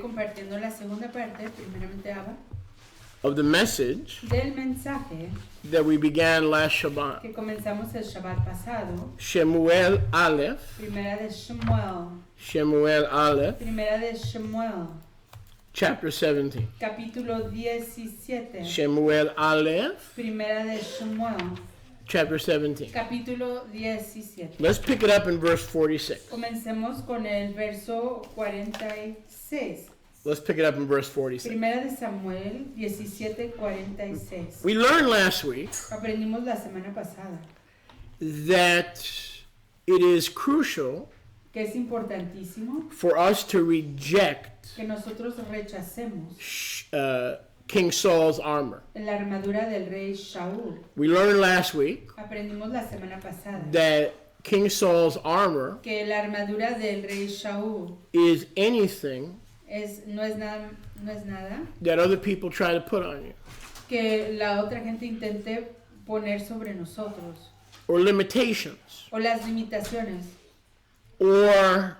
Compartiendo la segunda parte, primeramente Abba, of the message del mensaje that we began last Shabbat. que comenzamos el Shabbat pasado, Shemuel Alef, primera de Shmuel, Shemuel Alef, primera de Shmuel, chapter 17. capítulo 17, Shemuel Alef, primera de Shmuel, chapter 17. capítulo 17. Let's pick it up in verse 46. Comencemos con el verso 46. Let's pick it up in verse 46. Primera de Samuel 17:46. We learned last week Aprendimos la semana pasada that it is crucial que es importantísimo for us to reject que nosotros rechacemos King Saul's armor. la armadura del rey Saúl. We learned last week Aprendimos la semana pasada that King Saul's armor que la armadura del rey Saúl is anything no es nada that other people try to put on you, que la otra gente intente poner sobre nosotros, or limitations, o las limitaciones, or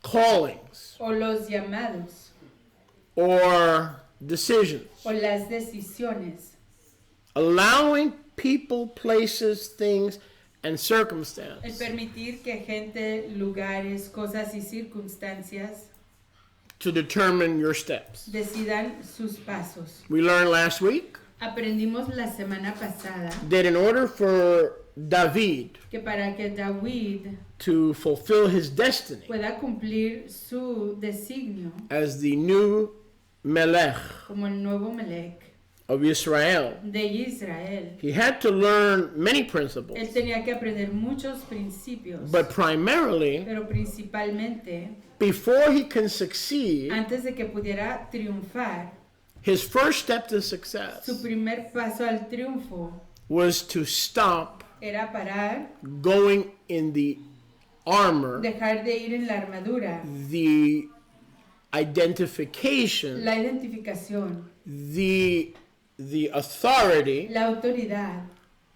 callings, o los llamados, or decisions. o las decisiones. Allowing people, places, things, and El circumstances permitir que gente, lugares, cosas y circunstancias to determine your steps. decidan sus pasos. We learned last week Aprendimos la semana pasada that in order for David que para que David to fulfill his destiny pueda cumplir su designio as the new Melech como el nuevo Melech of Israel, de Israel, he had to learn many él principles, tenía que aprender muchos principios, but primarily, pero principalmente, before he can succeed, antes de que pudiera triunfar, his first step to success su primer paso al triunfo was to stop era parar, going in the armor, dejar de ir en la armadura, the identification, la identificación, the authority la autoridad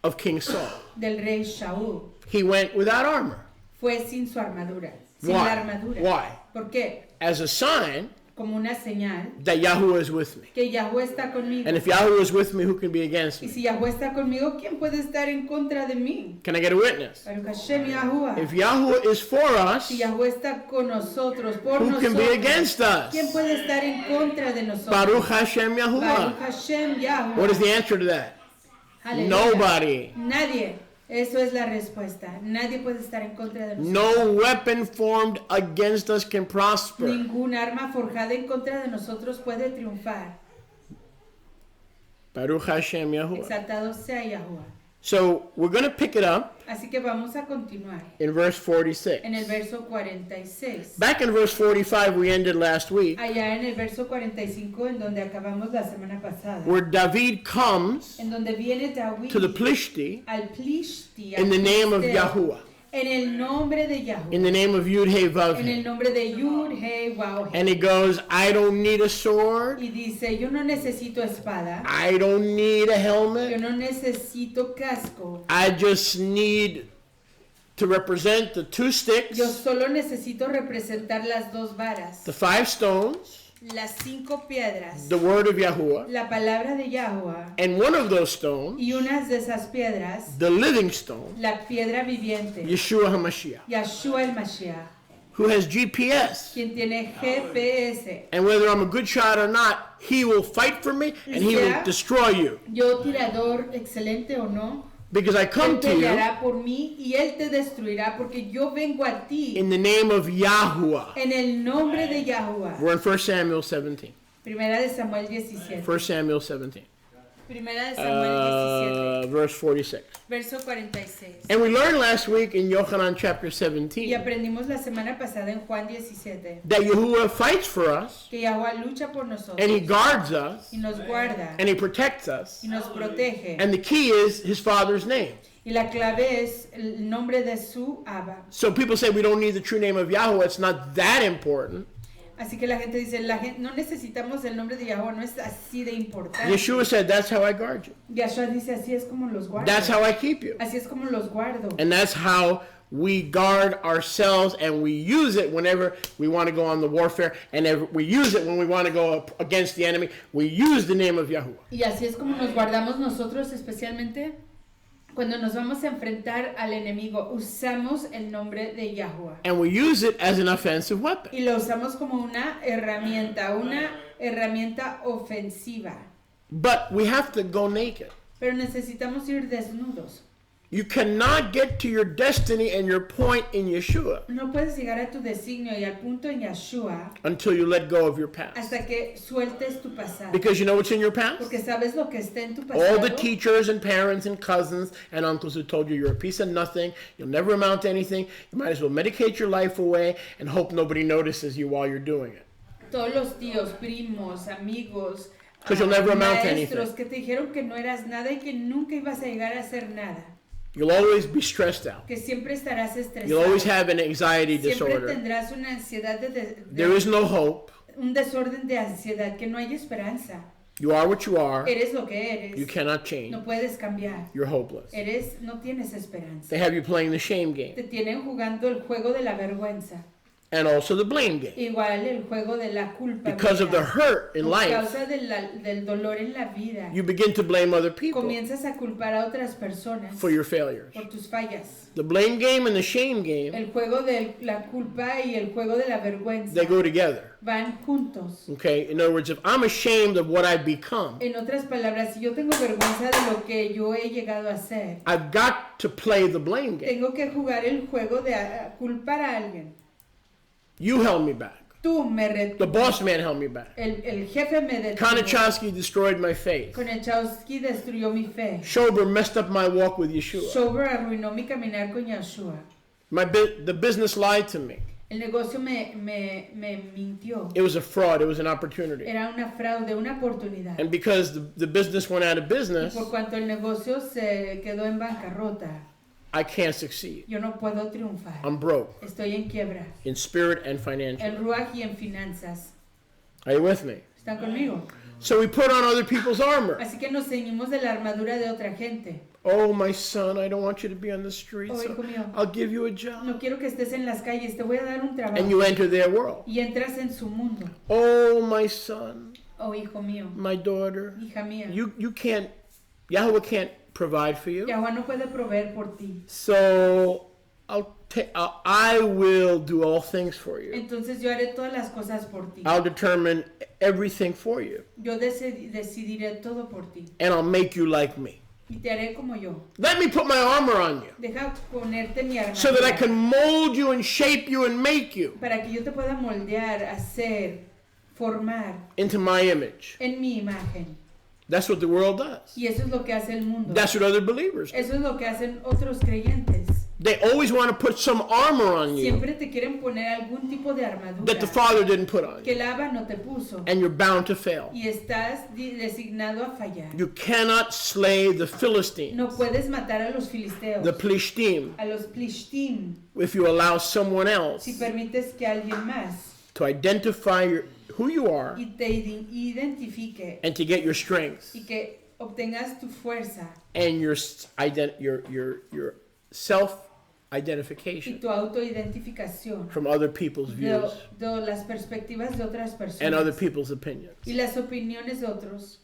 of King Saul. del rey Saúl. He went without armor. Fue sin su armadura, sin Why? la armadura. Why? ¿Por qué? As a sign Como una señal that Yahweh is with me. que Yahweh está conmigo. And if Yahweh is with me, who can be against Y me? si Yahweh está conmigo, ¿quién puede estar en contra de mí? Can I get a witness? Baruch Hashem Yahuwah. If Yahweh is for us, Si Yahweh está con nosotros, por who can be nosotros, against us? ¿quién puede estar en contra de nosotros? Baruch Hashem Baruch Yahuwah. Hashem Yahuwah. What is the answer to that? Aleluya. Nobody. Nadie. Eso es la respuesta. Nadie puede estar en contra de nosotros. No weapon formed against us can prosper. Ningún arma forjada en contra de nosotros puede triunfar. Baruch Hashem Yahuwah. Exaltado sea Yahuwah. So we're going to pick it up Así que vamos a continuar in verse 46. en el verso 46. Back in verse 45, we ended last week, Allá en el verso 45, en donde acabamos la semana pasada, where David comes en donde viene David to the Plishti al Plishti, in the name of Filisteo, Yahuwah, en el nombre de Yahuwah, in the name of Yud He Vav en el He. nombre de Yud, He, Waw, He. And he goes, I don't need a sword. Y dice, yo no necesito espada, I don't need a yo helmet. no necesito casco, I just need to represent the two sticks, yo solo necesito representar las dos varas, the 5 stones, las 5 piedras, the word of Yahuwah, la palabra de Yahuwah, and one of those stones, y unas de esas piedras, the living stone, la piedra viviente, Yeshua HaMashiach, Yahshua el Mashiach, who has GPS. quien tiene GPS. And whether I'm a good shot or not, he will fight for me and he will destroy you. Yo tirador excelente o no, Because I él come to you peleará por mí y él te destruirá porque yo vengo a ti in the name of Yahuwah. en el nombre de Yahuwah. We're in 1 Samuel 17. Primera de Samuel 17. 1 Samuel 17. Primera de Samuel 17. Verse 46. Verso 46. And we learned last week in Yohanan chapter Y 17 aprendimos la semana pasada en Juan 17 that Yahuwah fights for us que Yahuwah lucha por nosotros and he guards us y nos guarda and he protects us. y nos protege. And the key is his father's name. Y la clave es el nombre de su Abba. So people say we don't need the true name of Yahweh. It's not that important. Así que la gente dice, no necesitamos el nombre de Yahuwah, no es así de importante. Yeshua said, that's how I guard you. Yahshua dice, así es como los guardo. That's how I keep you. Así es como los guardo. And that's how we guard ourselves and we use it whenever we want to go on the warfare, and we use it when we want to go up against the enemy. We use the name of Yahuwah. Y así es como nos guardamos nosotros, especialmente cuando nos vamos a enfrentar al enemigo. Usamos el nombre de Yahuwah. And we use it as an offensive weapon. Y lo usamos como una herramienta ofensiva. But we have to go naked. Pero necesitamos ir desnudos. You cannot get to your destiny and your point in Yeshua No puedes llegar a tu designio y al punto en Yeshua until you let go of your past. hasta que sueltes tu pasado. Because you know what's in your past? Porque sabes lo que está en tu All pasado. the teachers and parents and cousins and uncles who told you you're a piece of nothing, you'll never amount to anything, you might as well medicate your life away and hope nobody notices you while you're doing it. Todos los tíos, primos, amigos, Because you'll never amount to anything. maestros que te dijeron que no eras nada y que nunca ibas a llegar a ser nada. You'll always be stressed out. Que siempre estarás estresado. You'll always have an anxiety Siempre disorder. tendrás una ansiedad There is no hope. un desorden de ansiedad, que no hay esperanza. You are what you are. Eres lo que eres. You cannot change. No puedes cambiar. You're hopeless. No tienes esperanza. They have you playing the shame game Te tienen jugando el juego de la vergüenza. and also the blame game. Igual el juego de la culpa. Because of the hurt in Por life, causa del dolor en la vida. you begin to blame other people Comienzas a culpar a otras personas for your failures. por tus fallas. The blame game and the shame game, El juego de la culpa y el juego de la vergüenza they go together. van juntos. Okay? In other words, if I'm ashamed of what I've become, En otras palabras, si yo tengo vergüenza de lo que yo he llegado a ser, I've got to play the blame game. tengo que jugar el juego de culpar a alguien. You held me back. Tú me The boss man held me back. el jefe me detuvo. Konachowski destroyed my faith. Konechowski destruyó mi fe. Schober messed up my walk with Yeshua. Sober arruinó mi caminar con Yeshua. The business lied to me. El negocio me mintió. It was a fraud. It was an opportunity. Era una fraude, una oportunidad. And because the business went out of Y business, por cuanto el negocio se quedó en bancarrota, I can't succeed. yo no puedo triunfar. I'm broke Estoy en quiebra. in spirit and financially. En ruaj y en finanzas. Are you with me? ¿Están conmigo? So we put on other people's armor. Así que nos ceñimos de la armadura de otra gente. Oh, my son, I don't want you to be on the streets. Oh, hijo mío. I'll give you a job. No quiero que estés en las calles, te voy a dar un trabajo. And you enter their world. Y entras en su mundo. Oh, my son, Oh, hijo mío, my daughter, hija mía. you can't, Yahweh can't provide for you. Yahweh no puede proveer por ti. So I will do all things for you. Entonces yo haré todas las cosas por ti. I'll determine everything for you. Yo decidiré todo por ti. And I'll make you like me. Y te haré como yo. Let me put my armor on you Deja ponerte mi armadura. so that I can mold you and shape you and make you Para que yo te pueda moldear, hacer, formar into my image. en mi imagen. That's what the world does. Y eso es lo que hace el mundo. That's what other believers do. Eso es lo que hacen otros creyentes. They always want to put some armor on you Siempre te quieren poner algún tipo de armadura that the Father didn't put on que you. el Abba no te puso. And you're bound to fail. Y estás designado a fallar. You cannot slay the Philistines, No puedes matar a los filisteos, the Plishtim, a los plishtim, if you allow someone else si permites que alguien más to identify who you are y te identifique and to get your strength y que obtengas tu fuerza and your y self-identification tu autoidentificación from other people's views de las perspectivas de otras and other personas people's opinions. y las opiniones de otros.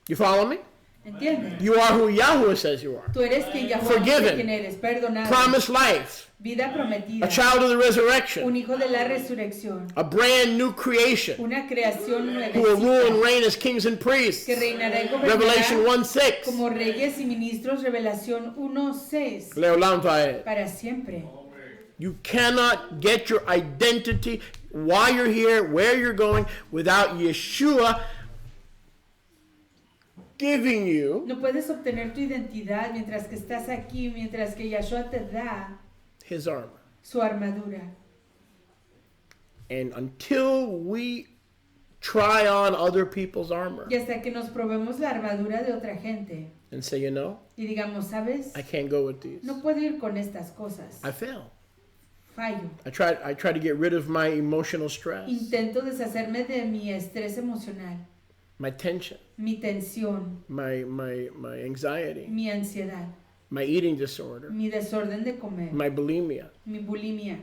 You follow me? ¿Entiendes? You are who Yahweh says you are. Tú eres quien Yahweh Forgiven. dice quién eres, perdonado, Promised life, vida prometida, a child of the un resurrection, hijo de la resurrección, a brand new creation una creación who will rule and nuevecita reign as kings and priests. que reinará y Revelation gobernará 1:6. como reyes y ministros, Revelación 1:6, Leolam Vaed. para siempre. You cannot get your identity, why you're here, where you're going, without Yeshua giving you No puedes obtener tu identidad mientras que estás aquí, mientras que Yahshua te da his armor. su armadura. And until we try on other people's armor Y hasta que nos probemos la armadura de otra gente and say, you know, y digamos, ¿sabes? I can't go with these. No puedo ir con estas cosas. I fail. Fallo. I try to get rid of my emotional stress, Intento deshacerme de mi estrés emocional, my tension, mi tensión, my anxiety, mi ansiedad, my eating disorder, mi desorden de comer, my bulimia. mi bulimia.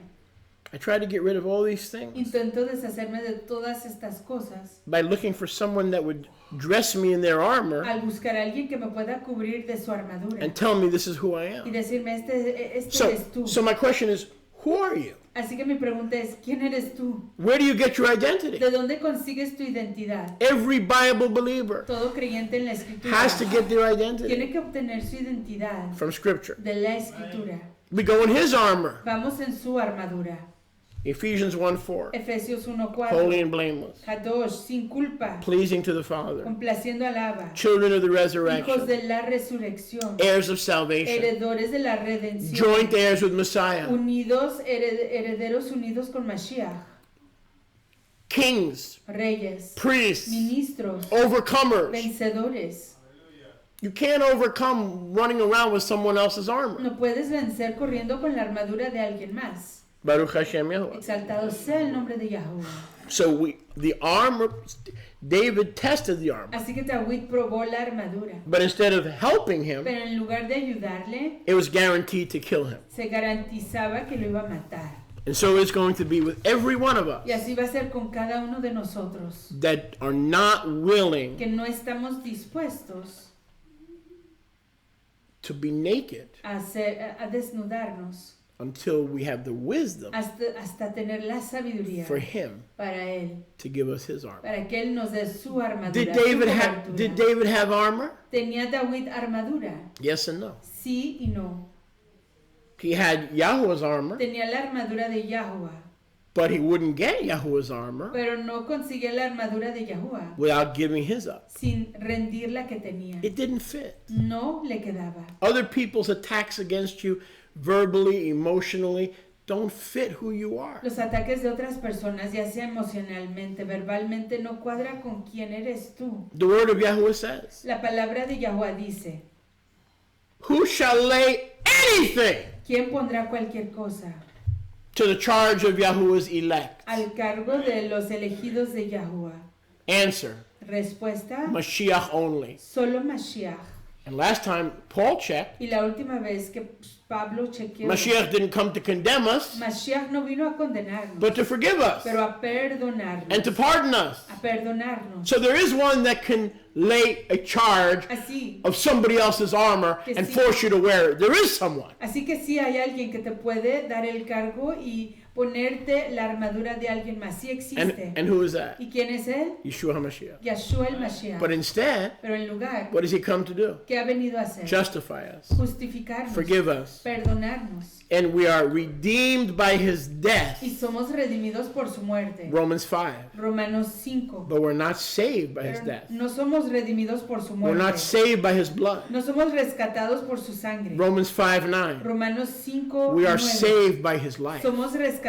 I try to get rid of all these things Intento deshacerme de todas estas cosas by looking for someone that would dress me in their armor al buscar a alguien que me pueda cubrir de su armadura and tell me this is who I y am. decirme, este So, eres tú. so my question is, who are you? Así que mi pregunta es, ¿quién eres tú? Where do you get your identity? ¿De dónde consigues tu identidad? Every Bible believer Todo creyente en la escritura has to get their identity tiene que obtener su identidad from Scripture. de la escritura. We go in His armor. Vamos en su armadura. Ephesians 1:4. Efesios 1:4. Holy and blameless, Kadosh, sin culpa, pleasing to the Father, complaciendo al Abba, children of the hijos resurrection, de la resurrección, heirs of salvation, heredores de la redención, joint heirs with Messiah, unidos, herederos unidos con Mashiach, kings, reyes, priests, ministros, overcomers. vencedores. You can't overcome running around with someone else's armor. No puedes vencer corriendo con la armadura de alguien más. Baruch Hashem Yahuwah. Exaltado sea el nombre de Yahuwah. So the armor, David tested the armor. Así que David probó la armadura. But instead of helping him, Pero en lugar de ayudarle, it was guaranteed to kill him. se garantizaba que lo iba a matar. And so it's going to be with every one of us Y así va a ser con cada uno de nosotros, that are not willing que no estamos dispuestos to be naked a desnudarnos until we have the wisdom hasta tener la sabiduría for him para Él, to give us his armor. para que Él nos dé su armadura. Did su David cobertura. have armor? ¿Tenía David armadura? Yes and no. Sí y no. He had Yahuwah's armor, Tenía la armadura de Yahuwah, but he wouldn't get Yahuwah's armor pero no conseguía la armadura de Yahuwah without giving his up. sin rendir la que tenía. It didn't fit. No le quedaba. Other people's attacks against you, verbally, emotionally, don't fit who you are. Los ataques de otras personas, ya sea emocionalmente, verbalmente, no cuadra con quién eres tú. The word of Yahuwah says, La palabra de Yahuwah dice, who shall lay anything ¿quién pondrá cualquier cosa to the charge of Yahuwah's elect? al cargo de los elegidos de Yahuwah? Answer, Respuesta, Mashiach only. solo Mashiach. And last time Paul checked, Y la última vez que Pablo chequeó, Mashiach didn't come to condemn us, Mashiach no vino a condenarnos, but to forgive us pero a perdonarnos. and to pardon us. A perdonarnos. So there is one that can lay a charge Así, of somebody else's armor and force you to wear it. There is someone. así que sí hay alguien que te puede dar el cargo y ponerte la armadura de alguien más. Sí existe. And who is that? ¿Y quién es él? Yeshua HaMashiach. Yeshua el Mashiach. But instead, Pero en lugar, what does he come to do? ¿qué ha venido a hacer? Justify us, Justificarnos, forgive us, perdonarnos. and we are redeemed by his death. Y somos redimidos por su muerte. Romans 5. Romanos 5. But we're not saved by his Pero death. no somos redimidos por su We're not muerte. saved by his blood. No somos rescatados por su sangre. Romans 5:9. Romanos 5. We are 9. saved by his life. Somos rescatados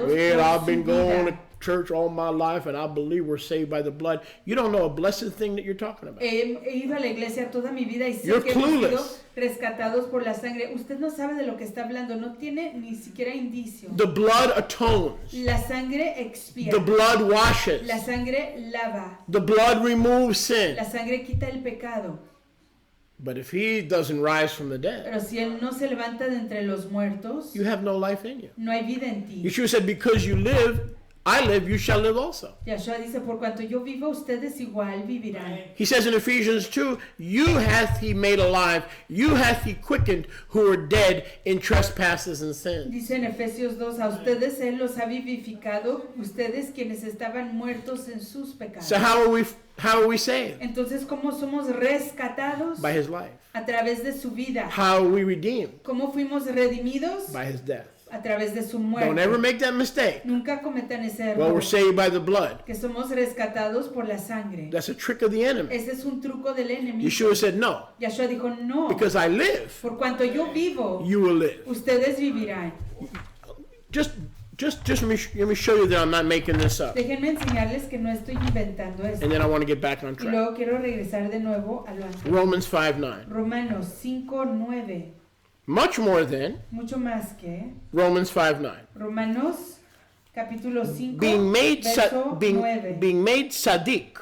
Well, por I've su been going to vida. church all my life and I believe we're saved by the blood. You don't know a blessed thing that you're talking about. He ido a la iglesia toda mi vida y sé You're que hemos sido clueless. rescatados por la sangre. Usted no sabe de lo que está hablando, no tiene ni siquiera indicio. The blood atones. La sangre expía. The blood washes. La sangre lava. The blood removes sin. La sangre quita el pecado. But if he doesn't rise from the dead, Pero si él no se levanta de entre los muertos, you have no life in you. no hay vida en ti. Yeshua said, because you live, I live, you shall live also. Yahshua dice, por cuanto yo vivo, ustedes igual vivirán. He says in Ephesians 2, you hath he made alive, you hath he quickened who were dead in trespasses and sins. Dice en Efesios 2, a ustedes él los ha vivificado, ustedes quienes estaban muertos en sus pecados. So how are we saved? Entonces, ¿cómo somos rescatados? By his life. A través de su vida. How are we redeemed? ¿Cómo fuimos redimidos? By his death. A través de su Don't muerte. ever make that mistake. Nunca cometan ese Well, error. we're saved by the blood. Que somos rescatados por la sangre. That's a trick of the enemy. Ese es un truco del enemigo. Yeshua said, no, Yahshua dijo, no. because I live, Por cuanto yo vivo, you will live. ustedes vivirán. Just let me show you that I'm not making this up. Déjenme enseñarles que no estoy inventando esto. And then I want to get back on Y track. luego quiero regresar de nuevo a lo anterior. Romans 5:9. Romanos 5:9. Much more than Mucho más que Romans 5:9. Romanos capítulo 5, Being made verso 9. being made tzaddik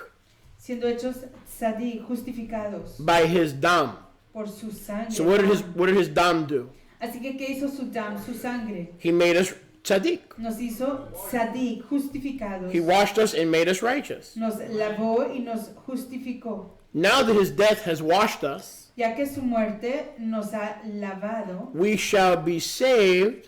Siendo hechos sadí, justificados by his dam, por su sangre. So what did his dam do? Así que ¿qué hizo su dam, su sangre? He made us tzaddik. Nos hizo tzadik, justificados. He washed us and made us righteous. Nos lavó y nos justificó. Now that his death has washed us, Ya que su muerte nos ha lavado, we shall be saved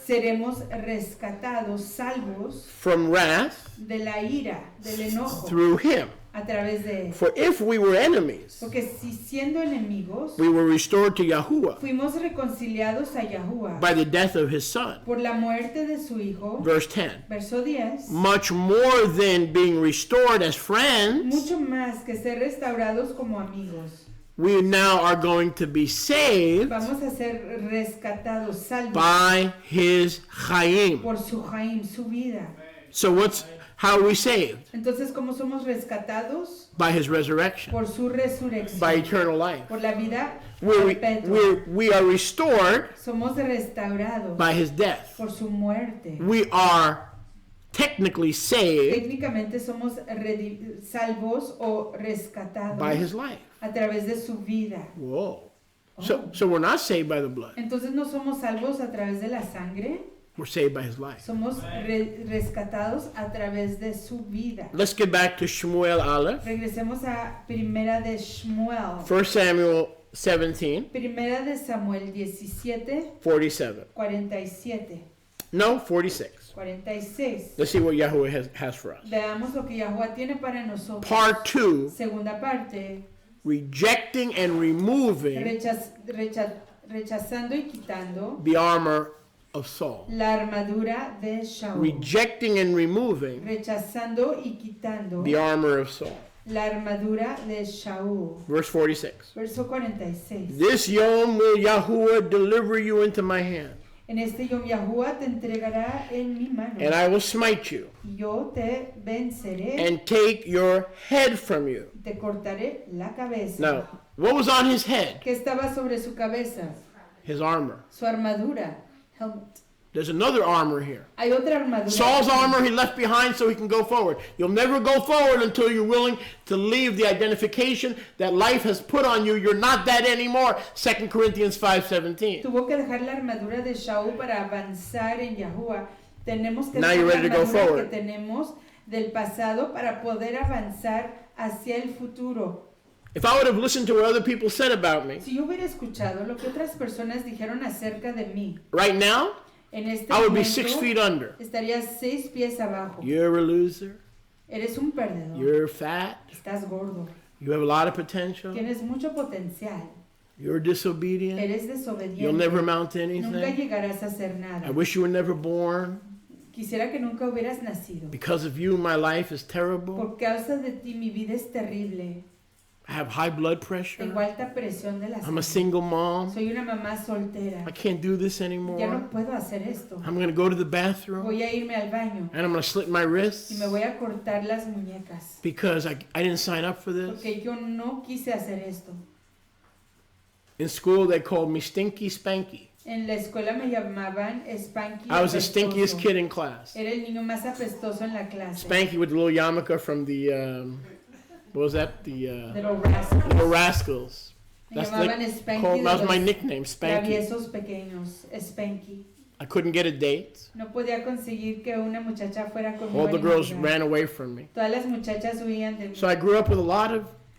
seremos rescatados, salvos from wrath de la ira, del enojo, through him. a través de él. For if we were enemies, Porque si siendo enemigos, we were restored to Yahuwah fuimos reconciliados a Yahuwah by the death of his son. por la muerte de su hijo, Verse 10. verso 10, Much more than being restored as friends, mucho más que ser restaurados como amigos. we now are going to be saved Vamos a ser rescatados, salvos by his chayim. por su Jaim, su vida. So how are we saved? Entonces, ¿cómo somos rescatados? By his resurrection, Por su resurrección, by eternal life. por la vida perpetua. We are restored Somos restaurados by his death. por su muerte. We are technically saved Técnicamente somos salvos o rescatados by his life. a través de su vida. Whoa. So we're not saved by the blood. Entonces no somos salvos a través de la sangre, We're saved by his life. somos rescatados a través de su vida. Let's get back to Shmuel Alef. Regresemos a Primera de Shmuel. 1 Samuel 17, Primera de Samuel 17, 47. 47, No, 46. 46. Let's see what Yahweh has for us. Veamos lo que Yahuwah tiene para nosotros. Part 2, Segunda parte, rejecting and removing rechazando y quitando the armor of Saul. la armadura de Saul. Rejecting and removing Rechazando y quitando the armor of Saul. la armadura de Saúl. Verse 46. Verso 46. This yom will Yahuwah deliver you into my hand, En este Yom Yahuwah te entregará en mi mano. and I will smite you, Y yo te venceré. and take your head from you. Te cortaré la cabeza. Now, what was on his head? ¿Qué estaba sobre su cabeza? His armor. Su armadura. Helmet. There's another armor here. Hay otra armadura. Saul's armor he left behind so he can go forward. You'll never go forward until you're willing to leave the identification that life has put on you. You're not that anymore. 2 Corinthians 5:17. Tuvo que dejar la armadura de Saúl para avanzar en Yahuwah. Tenemos que Now dejar you're la ready to go armadura forward. que tenemos del pasado para poder avanzar hacia el futuro. If I would have listened to what other people said about me, Si yo hubiera escuchado lo que otras personas dijeron acerca de mí, right now, en este I would be momento 6 feet under. estaría 6 pies abajo. You're a loser. Eres un perdedor. You're fat. Estás gordo. You have a lot of potential. Tienes mucho potencial. You're disobedient. Eres desobediente. You'll never amount to Nunca anything. llegarás a hacer nada. I wish you were never born. Quisiera que nunca hubieras nacido. Because of you, my life is terrible. Por causa de ti mi vida es terrible. I have high blood pressure. Tengo alta presión de la I'm a sangre. single mom. Soy una mamá soltera. I can't do this Ya anymore. no puedo hacer esto. I'm going to go to the bathroom Voy a irme al baño and I'm going to slit my wrists y me voy a cortar las muñecas. because I didn't sign up for this. Porque yo no quise hacer esto. In school, they called me Stinky Spanky. En la escuela me llamaban Spanky. I was the apestoso. stinkiest kid in class. Era el niño más apestoso en la clase. Spanky with the little yarmulke from the, what was that? The Little rascals. Little Rascals. Me That's llamaban like, Spanky. that was de my los nickname, Spanky. Traviesos pequeños. Spanky. I couldn't get a date. No podía conseguir que una muchacha fuera conmigo. All the a girls ningún lugar. ran away from me. Todas las muchachas huían de mí. So I grew up with a lot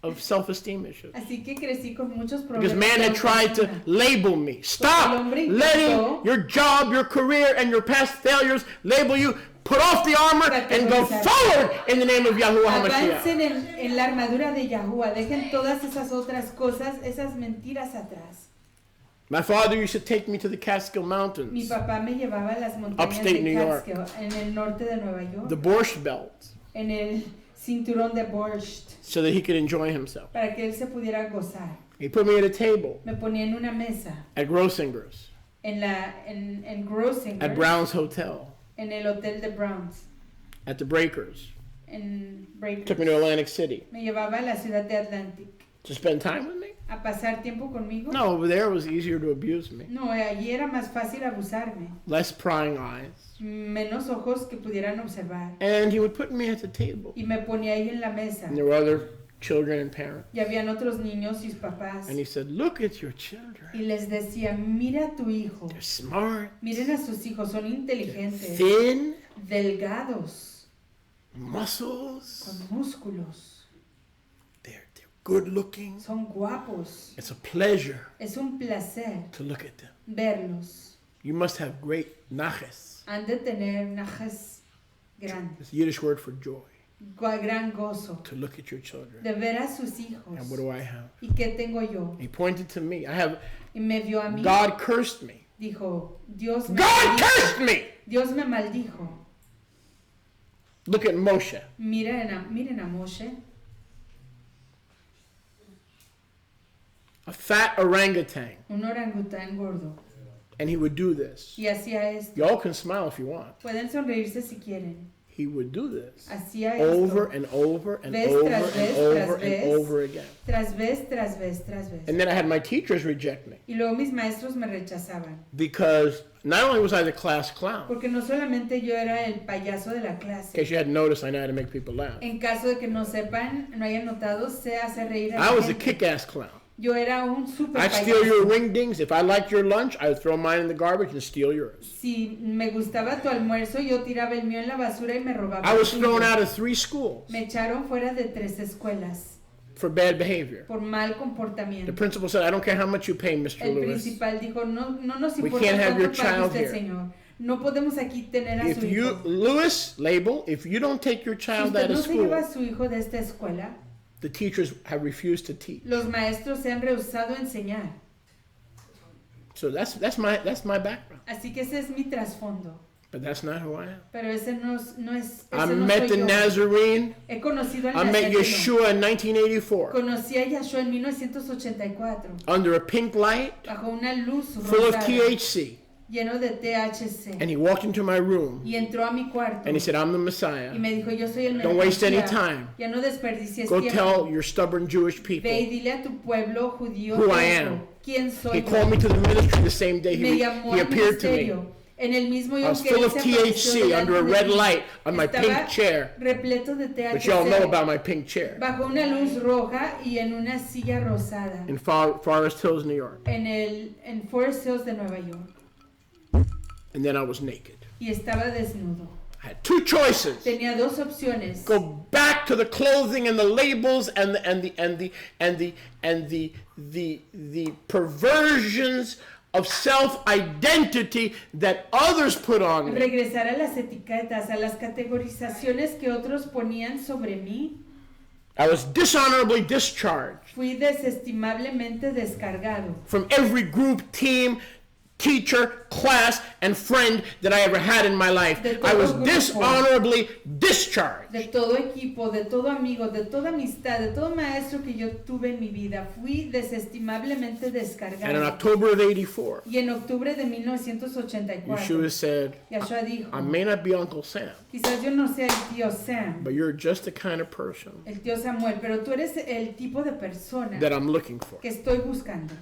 of self-esteem issues. Así que crecí con muchos problemas. Because man de had tried to autoestima. label me. Stop letting your job, your career, and your past failures label you. Put off the armor and go forward in the name of Yahuwah HaMashiach. Avancen en la armadura de Yahuwah. Dejen todas esas otras cosas, esas mentiras atrás. My father used to take me to the Catskill Mi Mountains, papá me llevaba a las montañas Upstate de New York. Catskill, en el norte de Nueva York, the Borscht Belt, en el cinturón de Borscht, so that he could enjoy himself. para que él se pudiera gozar. He put me at a table Me ponía en una mesa, at Grossinger's, en Grossinger's, at Brown's Hotel, en el hotel de Browns, at the Breakers. en Breakers. Took me to Atlantic City Me llevaba a la ciudad de Atlantic to spend time with me. a pasar tiempo conmigo. No, over there it was easier to abuse me. No, allí era más fácil abusarme. Less prying eyes. Menos ojos que pudieran observar. And he would put me at the table. Y me ponía ahí en la mesa. And there were other children and parents. Y habían otros niños y sus papás. And he said, look at your children. Y les decía, mira a tu hijo. They're smart. Miren a sus hijos, son inteligentes, Thin. delgados, Muscles. con músculos, They're good looking. son guapos. It's a pleasure Es un placer to look at them. verlos. You must have great naches. Han de tener najes grandes, It's a Yiddish word for joy. gran gozo To look at your children. de ver a sus hijos. And what do I have? ¿Y qué tengo yo? He pointed to me. Y me vio a mí. God cursed me. Dijo, Dios me God maldijo. cursed me. Dios me maldijo. Look at Moshe. Miren a Moshe, A fat orangutan. un orangután gordo. And he would do this. Y hacía esto. Y'all can smile if you want. Pueden sonreírse si quieren. He would do this Hacía over esto. and over and Vez over tras and vez, over tras and vez. over again. Tras vez, tras vez, tras vez. And then I had my teachers reject me Y luego mis maestros me rechazaban. because not only was I the class clown, Porque no solamente yo era el payaso de la in clase. case you hadn't noticed, I know how to make people laugh. En caso de que no sepan, no hayan notado, sé hacer reír a I la was a gente. kick-ass clown. Yo era un super I'd steal your payaso. ring dings. If I liked your lunch, I would throw mine in the garbage and steal yours. Si me gustaba tu almuerzo, yo tiraba el mío en la basura y me robaba. I was el thrown tuyo. out of 3 schools Me echaron fuera de 3 escuelas for bad behavior. por mal The comportamiento. principal said, I don't care how much you pay, Mr. El Lewis. principal dijo, no nos We importa can't have cuánto your pague child usted, here. señor. No podemos aquí tener a If su you, hijo. Lewis, label, if you don't take your Si child usted out no of se lleva a school, su hijo de esta escuela, the teachers have refused to teach. los maestros se han rehusado a enseñar. So that's my background. Así que ese es mi trasfondo. But that's not who I am. Pero ese no es I ese no met soy the yo. Nazarene. He conocido al I met Nazareno. Yeshua in 1984 Conocí a Yeshua en 1984 under a pink light bajo una luz full of rosada, THC. lleno de THC. And he walked into my room Y entró a mi cuarto and he said, I'm the Messiah. y me dijo, yo soy el Don't waste any Mesías. time. Ya no desperdicies Go tiempo. tell your stubborn Jewish Ve y people. dile a tu pueblo judío Who I esto. am. ¿Quién soy He yo? called me to the ministry the same day Me llamó he al appeared to me. ministerio. En el mismo I día was que full él of se apareció THC delante under a de red mí, light on my estaba pink chair. repleto de But y'all know THC about my pink chair bajo una luz roja y en una silla rosada in Forest Hills, New York. en Forest Hills de Nueva York. And then I was naked. Y estaba desnudo. I had 2 choices. Tenía 2 opciones. Go back to the clothing and the labels and the perversions of self-identity that others put on me. Regresar a las etiquetas, a las categorizaciones que otros ponían sobre mí. I was dishonorably discharged Fui desestimablemente descargado from every group, team, teacher, class, and friend that I ever had in my life. De todo I was grupo. dishonorably discharged. de todo equipo, de todo amigo, de toda amistad, de todo maestro que yo tuve en mi vida. Fui desestimablemente And in descargado. October of 84, Y en octubre de 1984, Yeshua said, Yeshua dijo, I may not be Uncle Sam, quizás yo no sea el tío Sam, but you're just the kind of person el tío Samuel, pero tú eres el tipo de persona that I'm looking for. que estoy buscando.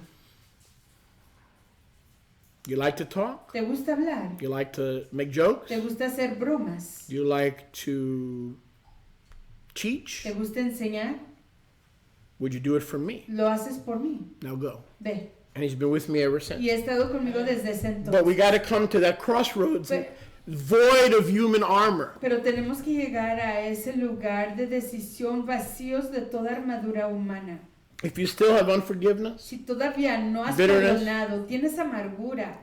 You like to talk? ¿Te gusta hablar? You like to make jokes? ¿Te gusta hacer bromas? You like to teach? ¿Te gusta enseñar? Would you do it for me? Lo haces por mí. Now go. Ve. And he's been with me ever since. Y he estado conmigo desde ese But we entonces. got to come to that crossroads, Pe- void of human armor. Pero tenemos que llegar a ese lugar de decisión vacíos de toda armadura humana. If you still have unforgiveness, Si todavía no has Bitterness. perdonado, tienes amargura,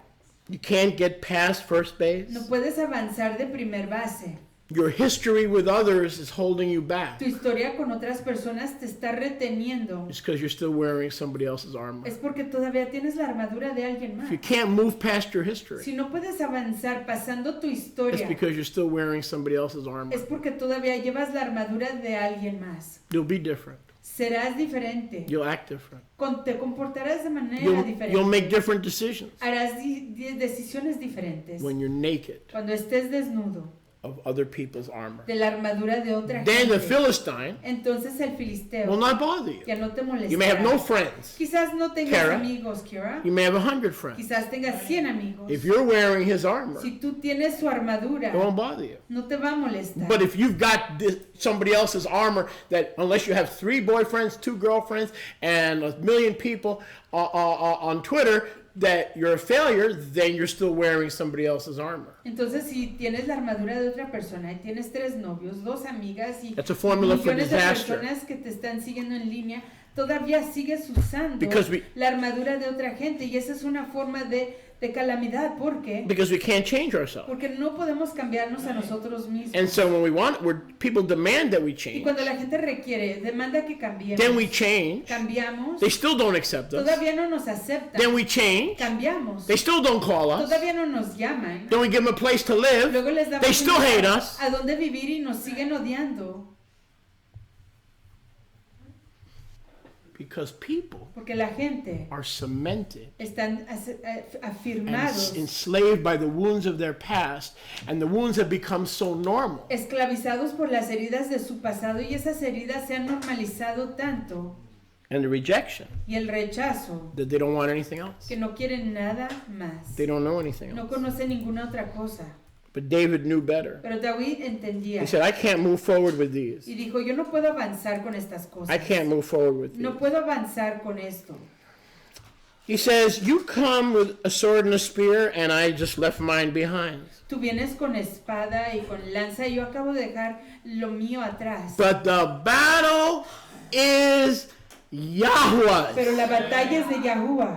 you can't get past first base. no puedes avanzar de primer base. Your history with others is holding you back. Tu historia con otras personas te está reteniendo. It's because you're still wearing somebody else's armor. Es porque todavía tienes la armadura de alguien If más. you can't move past your history, Si no puedes avanzar pasando tu it's historia, because you're still wearing somebody else's armor. es porque todavía llevas la armadura de alguien más. You'll be different. Serás diferente. You'll act different. Te comportarás de manera You'll diferente. make different decisions Harás decisiones diferentes. when you're naked. Cuando estés desnudo. of other people's armor. de la armadura de otra Then the gente. Philistine Entonces el filisteo will not bother you. ya no te You may have no molestará. friends. Quizás no tengas Kara. amigos, Kira. You may have 100 friends. Quizás tengas 100 amigos. If you're wearing his armor, Si tú tienes su armadura, it won't bother you. no te va a molestar. But if you've got somebody else's armor, that unless you have 3 boyfriends, 2 girlfriends, and 1 million people on Twitter, that you're a failure, then you're still wearing somebody else's armor. Entonces, si tienes la armadura de otra persona y tienes 3 novios, 2 amigas y That's a formula for millones de disaster. personas que te están siguiendo en línea, todavía sigues usando Because la armadura de otra gente, y esa es una forma de calamidad. ¿Por qué? Because we can't change ourselves. Porque no podemos cambiarnos a nosotros mismos. And so when people demand that we Y change, cuando la gente requiere, demanda que cambiemos, then we change. cambiamos, They still don't accept us. todavía no nos aceptan, Then we change. cambiamos, They still don't call us. todavía no nos llaman, Then we give them a place to live. luego les damos They still un hate lugar us. a dónde vivir y nos siguen odiando. Because people Porque la gente are cemented están and afirmados, enslaved by the wounds of their past, and the wounds have become so normal esclavizados por las heridas de su pasado, y esas heridas se han normalizado tanto, and the rejection y el rechazo, that they don't want anything else. que no quieren nada más, They don't know anything no else. conocen ninguna otra cosa. But David knew better. Pero David entendía He said, I can't move forward with these. y dijo, yo no puedo avanzar con estas cosas, I can't move forward with these. no puedo avanzar con esto. He says, you come with a sword and a spear, and I just left mine behind. Tú vienes con espada y con lanza, y yo acabo de dejar lo mío atrás. But the battle is Yahweh's. Pero la batalla es de Yahuwah,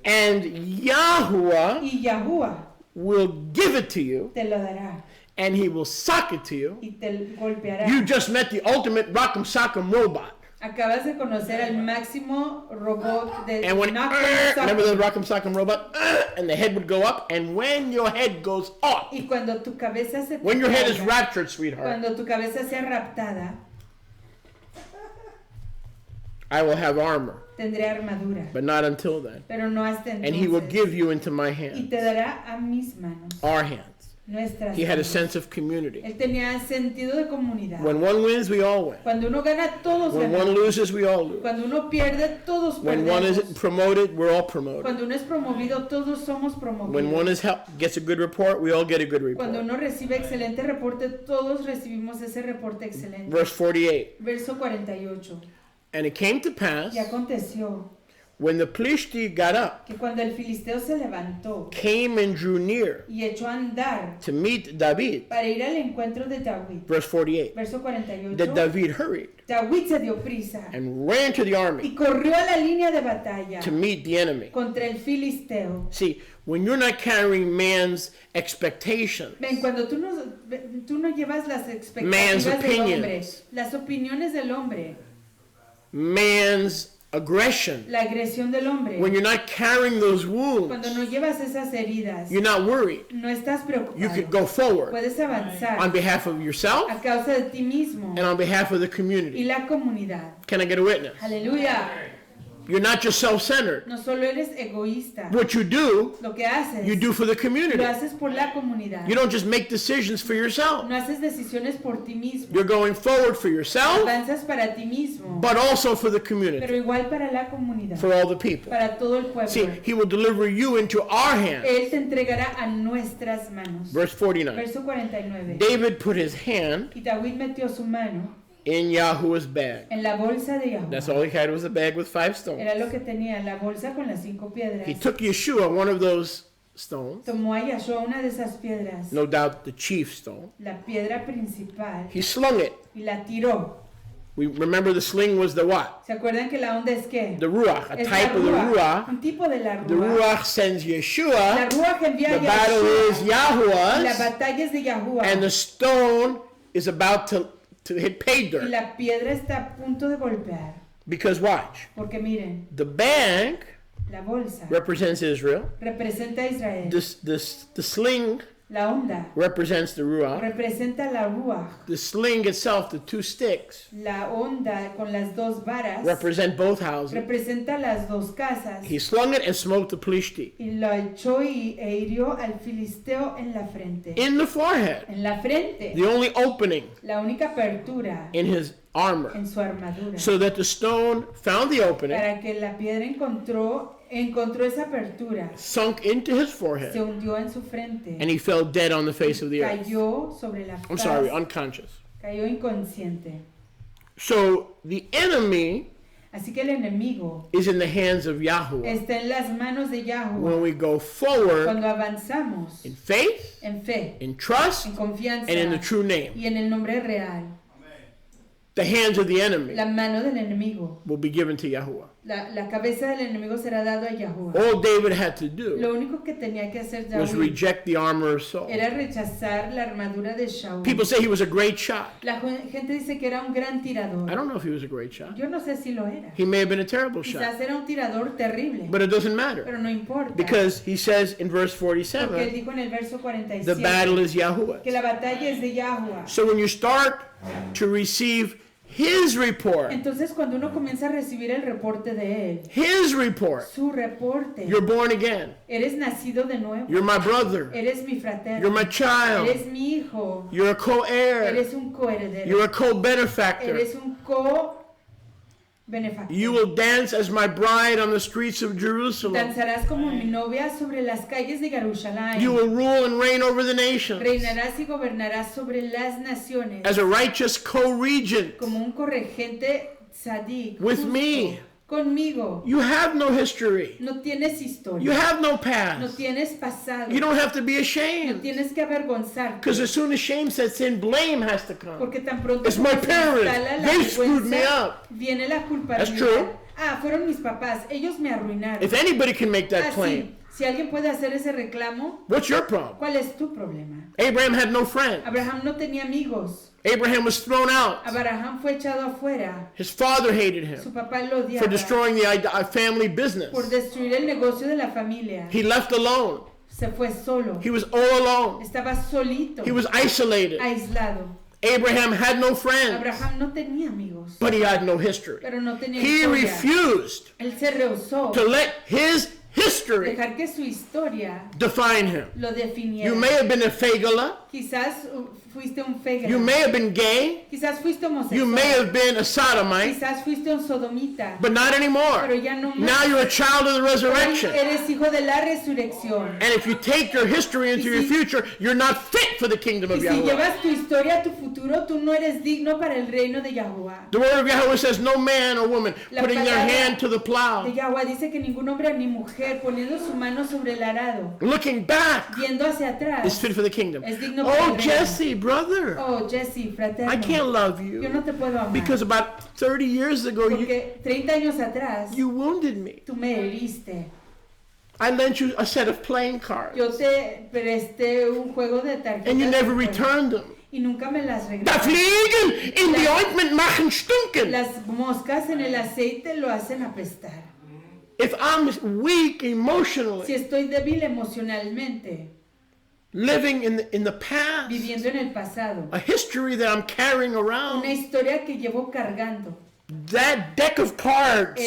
And Yahuwah y Yahuwah will give it to you, te lo dará and he will sock it to you. y te golpeará. You just met the ultimate rock'em sock'em robot. Acabas de conocer al máximo robot de And when, knock 'em, sock 'em. remember the rock'em sock'em robot? And the head would go up, and when your head goes up, Y cuando tu cabeza se when your head is caiga, raptured, sweetheart, cuando tu cabeza sea raptada, I will have armor, tendré armadura, but not until then. pero no hasta And he will entonces. give you into my Y hands, te dará a mis manos, our hands. nuestras He had a manos. sense of community. Él tenía sentido de comunidad. When one wins, we all win. Cuando uno gana, todos When one ganamos. loses, we all lose. Cuando uno pierde, todos When one is perdemos. promoted, we're all promoted. Cuando uno es promovido, todos somos When one promovidos. is gets a good report, we all get a good Cuando report. uno recibe excelente reporte, todos recibimos ese reporte excelente. Verse 48. Verso 48. And it came to pass, Y aconteció when the Plishti got up, que cuando el filisteo se levantó came and drew near y echó a andar to meet David. para ir al encuentro de David. Verse 48. Verso 48. That David hurried David se dio prisa and ran to the army y corrió a la línea de batalla to meet the enemy. contra el filisteo. See, when you're not carrying man's expectations, Ven, cuando tú no llevas las Man's expectativas del hombre, opinions. las opiniones del hombre, man's aggression, la agresión del hombre, when you're not carrying those wounds, cuando no llevas esas heridas, you're not worried. no estás You could preocupado, go forward puedes avanzar on behalf of yourself a causa de ti mismo and on behalf of the y community. la comunidad. Can I get a witness? Aleluya. You're not just self-centered. No solo eres egoísta, What you do, lo que haces, you do for the community. lo haces por la comunidad. You don't just make decisions for yourself. No haces decisiones por ti mismo. You're going forward for yourself, Avanzas para ti mismo, but also for the pero community, igual para la comunidad, for all the people. para todo el pueblo. See, he will deliver you into our hands. Él te entregará a nuestras manos. Verse 49. Verso 49. David put his hand Y David metió su mano in Yahuwah's bag. en la bolsa de That's Yahuwah. all he had was a bag with 5 stones. Era lo que tenía, la bolsa con las 5 piedras. He took Yeshua, one of those stones, Tomó a Yahshua una de esas piedras, no doubt the chief stone. la piedra principal, He slung it. y la tiró. We remember the sling was the what? ¿Se acuerdan que la onda es qué? The ruach, a Es type la of the ruach, ruach. un tipo de la The ruach. ruach sends La Yeshua. ruach envía a The battle is Yahshua. La Yahuwah's, batalla es de Yahuwah. and the stone is about to hit pay Y dirt. la piedra está a punto de golpear. Because watch, Porque miren, the bag la bolsa represents Israel. representa a Israel. The sling La onda represents the ruach. representa la ruach. The sling itself, the two sticks, La onda con las dos varas represent both houses. representa las dos casas. He slung it and smote the Plishti Y lo echó e hirió al filisteo en la frente. in the forehead, En la frente. the only opening La única apertura in his armor, en su armadura. so that the stone found the opening, Para que la piedra encontró esa apertura. sunk into his Se forehead, hundió en su frente. and he fell dead on the face of the earth. Cayó sobre la I'm faz. sorry, unconscious. Cayó inconsciente. So the enemy Así que el enemigo is in the hands of Yahuwah. está en las manos de When Yahuwah. we go forward Cuando avanzamos in faith, en fe, in trust, en confianza and in the true name, y en el nombre real, the hands of the enemy la mano del enemigo, will be given to Yahuwah. la cabeza del enemigo será dado a Yahuwah. All David had to do Lo único que tenía que hacer was David reject the armor of Saul. era rechazar la armadura de Saúl. People say he was a great shot. La gente dice que era un gran I tirador. don't know if he was a great shot. Yo no sé si lo era. He may have been a terrible shot. Quizás era un tirador terrible, But it doesn't matter. pero no importa. Because he says in verse Porque él 47, dijo en el verso the 47 battle is Yahuwah. que la batalla es de Yahuwah. So when you start to receive his report, Entonces cuando uno comienza a recibir el reporte de él, his report, su reporte, you're born again. eres nacido de nuevo, You're my brother. eres mi fraterno, You're my child. eres mi hijo, You're a co-heir. eres un coheredero, You're a co-benefactor. eres un co-benefactor. You will dance as my bride on the streets of Jerusalem. Danzarás como mi novia sobre las calles de Jerusalén. You will rule and reign over the nations Reinarás y gobernarás sobre las naciones as a righteous co-regent como un corregente tzadik, with justo, me. conmigo. You have no history. No tienes You historia, have no no past. tienes pasado, You don't have to be no ashamed. tienes que avergonzarte. Because as soon as shame sets in, blame has to come. Porque tan pronto It's como my se parents. instala la They screwed me vergüenza, up. viene la That's true. culpabilidad. Ah, fueron mis papás, ellos me arruinaron. If anybody can make that Ah, sí, claim, si alguien puede hacer ese reclamo, what's your problem? ¿cuál es tu problema? Abraham had no friend. Abraham no tenía amigos. Abraham was thrown out. Abraham fue echado afuera. His father hated Su him papá lo odiaba for destroying the family business. por destruir el negocio de la familia. He left alone. Se fue solo. He was all alone. Estaba solito, He was isolated. aislado. Abraham had no friends, Abraham no tenía amigos, but he had no history. pero no tenía He historia. refused Él se rehusó to let his history dejar que su historia define him. lo definiera. You may have been a fagala. Quizás fuiste un fegra. You may have been gay. Quizás fuiste homosexual. You may have been a sodomite, Quizás fuiste un sodomita. but not anymore. Pero ya no más. Now you're a child of the Hoy resurrection. eres hijo de la resurrección. And if you take your history into your future, you're not fit for the kingdom Y of si Yahweh. llevas tu historia a tu futuro, tú no eres digno para el reino de Yahuwah. The word of Yahweh says, no man or woman La putting their palabra hand to the De plow, Yahuwah dice que ningún hombre ni mujer poniendo su mano sobre el arado, looking back, viendo hacia atrás, is fit for the kingdom. es digno para Oh, el reino. Jesse, brother, Oh, Jesse, fraterno, I can't love yo you no te puedo amar. because about 30 years ago, Porque 30 años atrás, you wounded me. tú me heriste. I lent you a set of playing cards, Yo te presté un juego de tarjetas and you never de juego, returned them. y nunca me las Da regresaste. Fliegen in the ointment machen stunken. Las moscas en el aceite lo hacen apestar. If I'm weak Si emotionally, estoy débil emocionalmente, living in the past, viviendo en el pasado, a history that I'm carrying una around, historia que llevo cargando, that deck of cards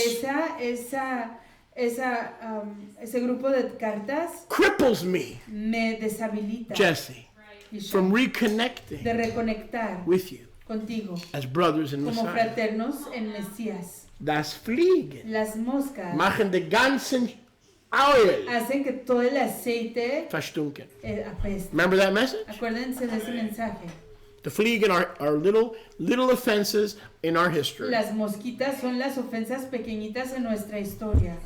ese grupo de cartas cripples me, me deshabilita, Jesse, Isha, from de reconnecting reconectar with you contigo as brothers in como Messiah. fraternos en Mesías. Das Fliegen Las moscas machen den ganzen Oil hacen que todo el aceite verstunken. apeste. Remember that message? Acuérdense de ese mensaje. The Fliegen are little offenses in our history. Las mosquitas son las ofensas pequeñitas en nuestra historia.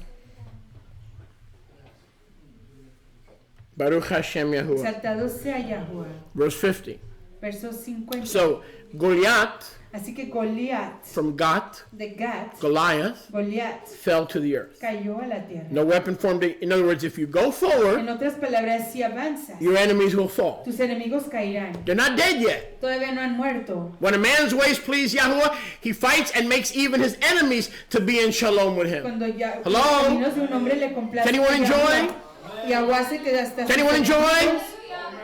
Baruch Hashem Yahuwah. Exaltado sea Yahuwah. Verse 50. Verso 50. So Goliath Así que Goliat, from Gath, de Gat, Goliath, Goliat, fell to the earth. cayó a la tierra. No weapon formed. In other words, if you go En forward, otras palabras, si avanzas, your enemies will fall. tus enemigos caerán. They're not dead yet. Todavía no han muerto. When a man's ways please Yahuwah, he fights and makes even his enemies to be in shalom with him. Cuando ya Hello? los caminos de un hombre le complacen Does anyone a enjoy? Yahuwah, y Yahuwah se queda hasta Does anyone sus enjoy? enemigos.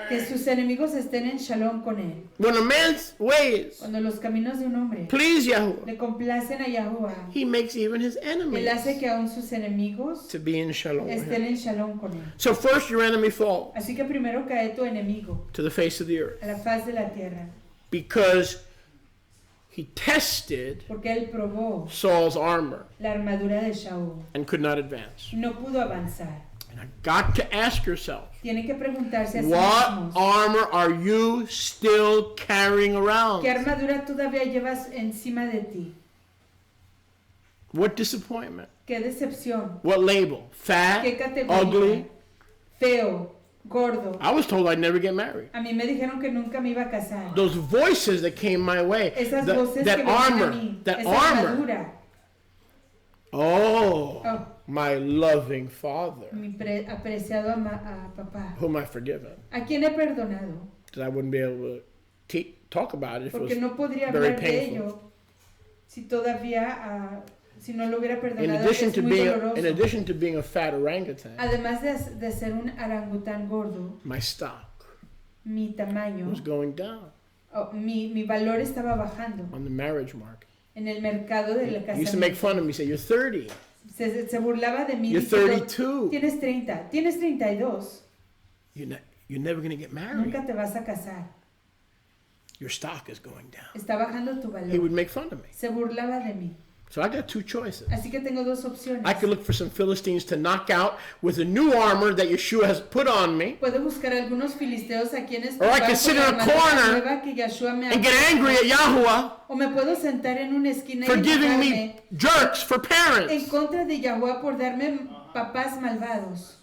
Que sus enemigos estén en shalom con él. When a man's ways Cuando los caminos de un hombre please Yahuwah, le complacen a Yahuwah, he makes even his él enemies hace que aún sus enemigos to be in shalom with estén him. en shalom con él. So first your enemy falls Así que primero cae tu enemigo to the face of the earth a la faz de la tierra, because he tested porque él probó Saul's armor la armadura de Saúl and could not advance. y no pudo avanzar. And I got to ask yourself, Tienen que preguntarse a sí what mismos, armor are you still carrying around? ¿qué armadura todavía llevas encima de ti? What disappointment? ¿Qué decepción? What label? Fat? ¿Qué categoría? Ugly? Feo, gordo. I was told I'd never get married. A mí me dijeron que nunca me iba a casar. Those voices that came my way, Esas voces that que venían a armor, mí, that esa armor. armadura. Oh, Oh, my loving Father, mi apreciado a papá. whom I've forgiven. ¿A quién he perdonado? That I wouldn't be able to talk about it if it Porque was no podría very hablar de painful. ello si todavía, si no lo hubiera In perdonado. addition Es to muy being, doloroso. in addition to being a fat orangutan, Además de ser un orangután gordo, my stock mi tamaño, was going down mi valor estaba bajando on the marriage market. en el mercado de la You used to make casamiento. fun of me, say you're 30, Se burlaba de mí. you're diciendo, 32, Tienes 30, tienes 32, you're never going to get married. nunca te vas a casar. Your stock is going down. Está bajando tu He valor. would make fun of me. Se burlaba de mí. So I got two choices. Así que tengo dos opciones. I could look for some Philistines to knock out with the new armor that Yeshua has put on me, Puedo buscar algunos filisteos a quienes Or I can sit in a corner and get angry at Yahuwah o me puedo sentar en una esquina for y giving enojarme me jerks for en parents. contra de Yahuwah por darme papás malvados.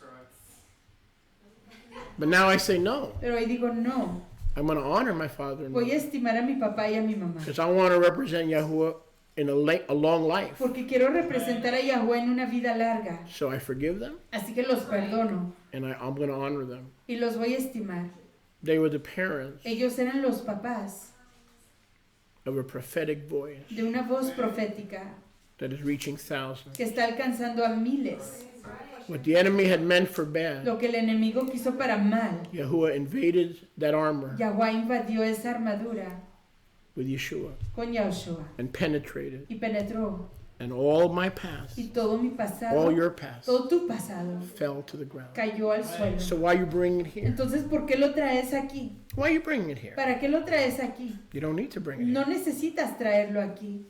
But now I say no. Pero hoy digo no. I'm going to honor my father and Voy a mother estimar a mi papá y a mi mamá. because I want to represent Yahuwah in a long life. Porque quiero representar a Yahuwah en una vida larga. So I forgive them Así que los perdono and I'm going to honor them. y los voy a estimar. They were the parents Ellos eran los papás of a prophetic voice de una voz profética that is reaching thousands. que está alcanzando a miles. What the enemy had meant for bad, Lo que el enemigo quiso para mal, Yahuwah invaded that armor Yahuwah invadió esa armadura with Yeshua con Yahushua and penetrated. y penetró. And all my past, Y todo mi pasado, all your past, todo tu pasado, fell to the ground. cayó al suelo. So why are you bringing it here? Entonces, ¿por qué lo traes aquí? Why are you bringing it here? ¿Para qué lo traes aquí? You don't need to bring it No here. necesitas traerlo aquí.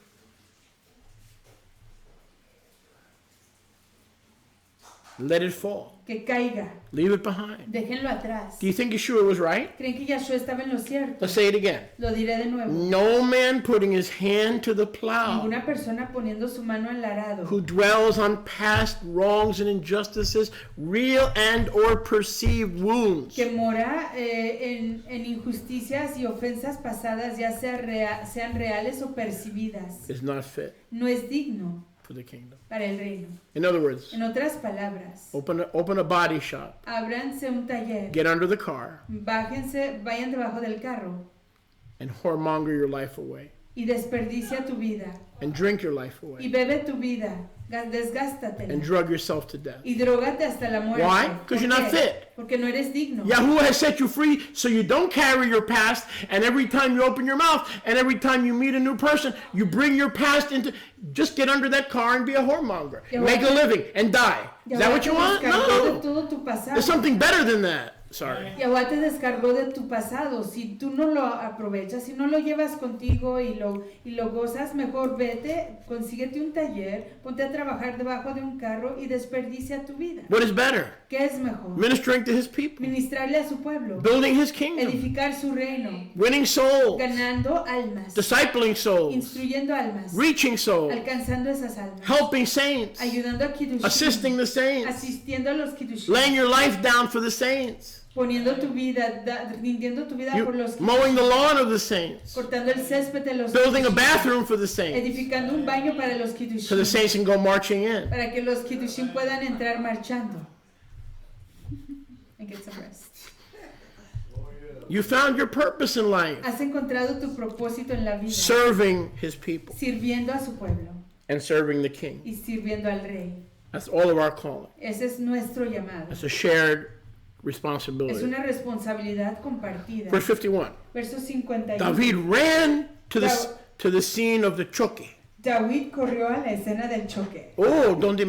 Let it fall. Que caiga. Leave it behind. Déjenlo atrás. Do you think Yeshua was right? ¿Creen que Yahshua estaba en lo cierto? Let's say it again. Lo diré de nuevo. No man putting his hand to the plow Ninguna persona poniendo su mano al arado who dwells on past wrongs and injustices, real and or perceived wounds, que mora en injusticias y ofensas pasadas, ya sean reales o percibidas, is not fit no es digno for the kingdom. para el reino. In other words, En otras palabras, open a body shop, ábranse un taller, get under the car, vayan debajo del carro and whoremonger your life away, y desperdicia tu vida and drink your life y away, bebe tu vida, desgástatela and drug yourself to death. y drogate hasta la muerte. Why? ¿Por Because you're not qué? fit. Porque no eres digno. Yahuwah has set you free so you don't carry your past, and every time you open your mouth and every time you meet a new person, you bring your past into, just get under that car and be a whoremonger. Make a living and die. Is that what you want? Descargó de No. todo tu pasado. There's something better than that. Sorry. Yahuwah te descargó de tu pasado. Si tú no lo aprovechas, si no lo llevas contigo y lo gozas, mejor vete, consíguete un taller, ponte a trabajar debajo de un carro y desperdicia tu vida. What is better? ¿Qué es mejor? Ministering to his people, Ministrarle a su pueblo, building his kingdom, edificar su reino, winning souls, ganando almas, discipling souls, instruyendo almas, reaching souls, alcanzando esas almas, helping saints, ayudando a Kiddushim, assisting the saints, asistiendo a los Kiddushim, laying your life down for the saints, poniendo tu vida, rindiendo tu vida por los mowing the lawn of the saints, cortando el césped de los building a Kiddushim, bathroom for the saints, edificando un baño para los so the Kiddushim, saints can go marching in. para que los Kiddushim puedan entrar marchando. And get some rest. You found your purpose in life, Has encontrado tu propósito en la vida, serving his people sirviendo a su pueblo and serving the king. y sirviendo al rey. That's all of our calling. Ese es nuestro llamado. That's a shared Es responsibility. una responsabilidad compartida. Verse 51. Verso 51. David ran to the scene of the choque. David corrió a la escena del choque. Oh, ¿dónde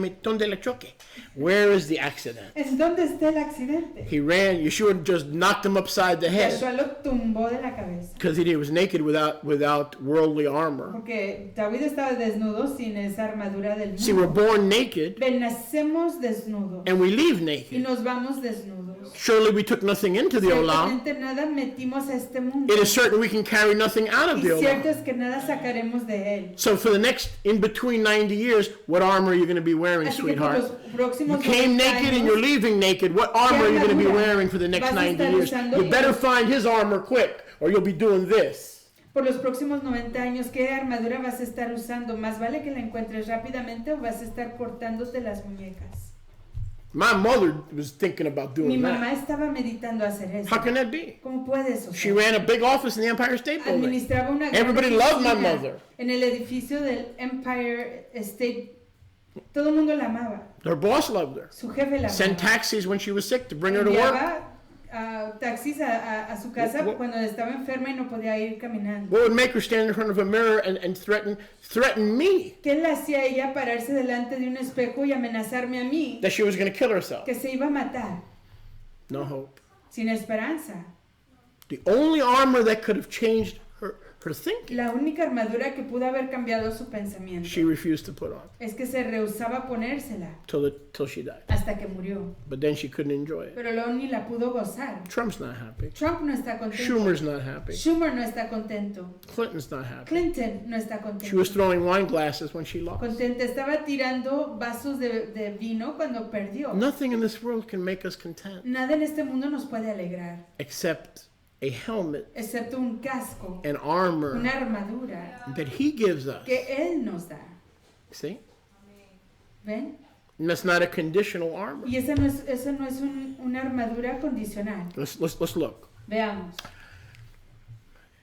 le choque? Where is the accident? ¿En dónde está el accidente? He ran. Yeshua just knocked him upside the head Yeshua lo tumbó de la cabeza. because he was naked without worldly armor. Porque David estaba desnudo sin esa armadura del See, we're mundo. born naked Nacemos desnudos and we leave y naked. nos vamos desnudos. Surely we took nothing into the olam. Ciertamente nada metimos a este mundo. It is certain we can carry nothing out of Y the cierto olam. es que nada sacaremos de él. So for the next, in between 90 years, what armor are you going to be wearing, Así que por sweetheart? los próximos You came 90 naked and you're años, leaving naked. What armor are you going to be armadura wearing for the next vas a 90 estar years? usando? You better find his armor quick or you'll be doing this. por los próximos 90 años, ¿qué armadura vas a estar usando? Más vale que la encuentres rápidamente o vas a estar cortándote las muñecas. My mother was thinking about Mi doing mamá that. estaba meditando hacer eso. How can that be? ¿Cómo puedes? She ran a big office in the Empire State Building. Administraba una gran Everybody loved my oficina mother. en el edificio del Empire State. Todo el mundo la amaba. Her boss loved her. Su jefe la Sent amaba. taxis when she was sick to bring her to work. Enviaba taxis a su casa What- cuando estaba enferma y no podía ir caminando. What would make her stand in front of a mirror and threaten me ¿Qué le hacía ella pararse delante de un espejo y amenazarme a mí that she was going to kill herself? que se iba a matar No hope. sin esperanza? The only armor that could have changed her thinking, La única armadura que pudo haber cambiado su pensamiento she refused to put on es que se rehusaba a ponérsela till she died. hasta que murió. But then she couldn't enjoy it. Pero luego ni la pudo gozar. Trump's not happy. Trump no está contento. Schumer's not happy. Schumer no está contento. Clinton's not happy. Clinton no está She contento. was throwing wine glasses when she lost. Contenta, estaba tirando vasos de vino cuando perdió. Nothing in this world can make us content Nada en este mundo nos puede alegrar, except a helmet excepto un casco, and armor una armadura that he gives us. que Él nos da. See? ¿Ven? And that's not a conditional armor. Y esa no es una armadura condicional. Let's look. Veamos.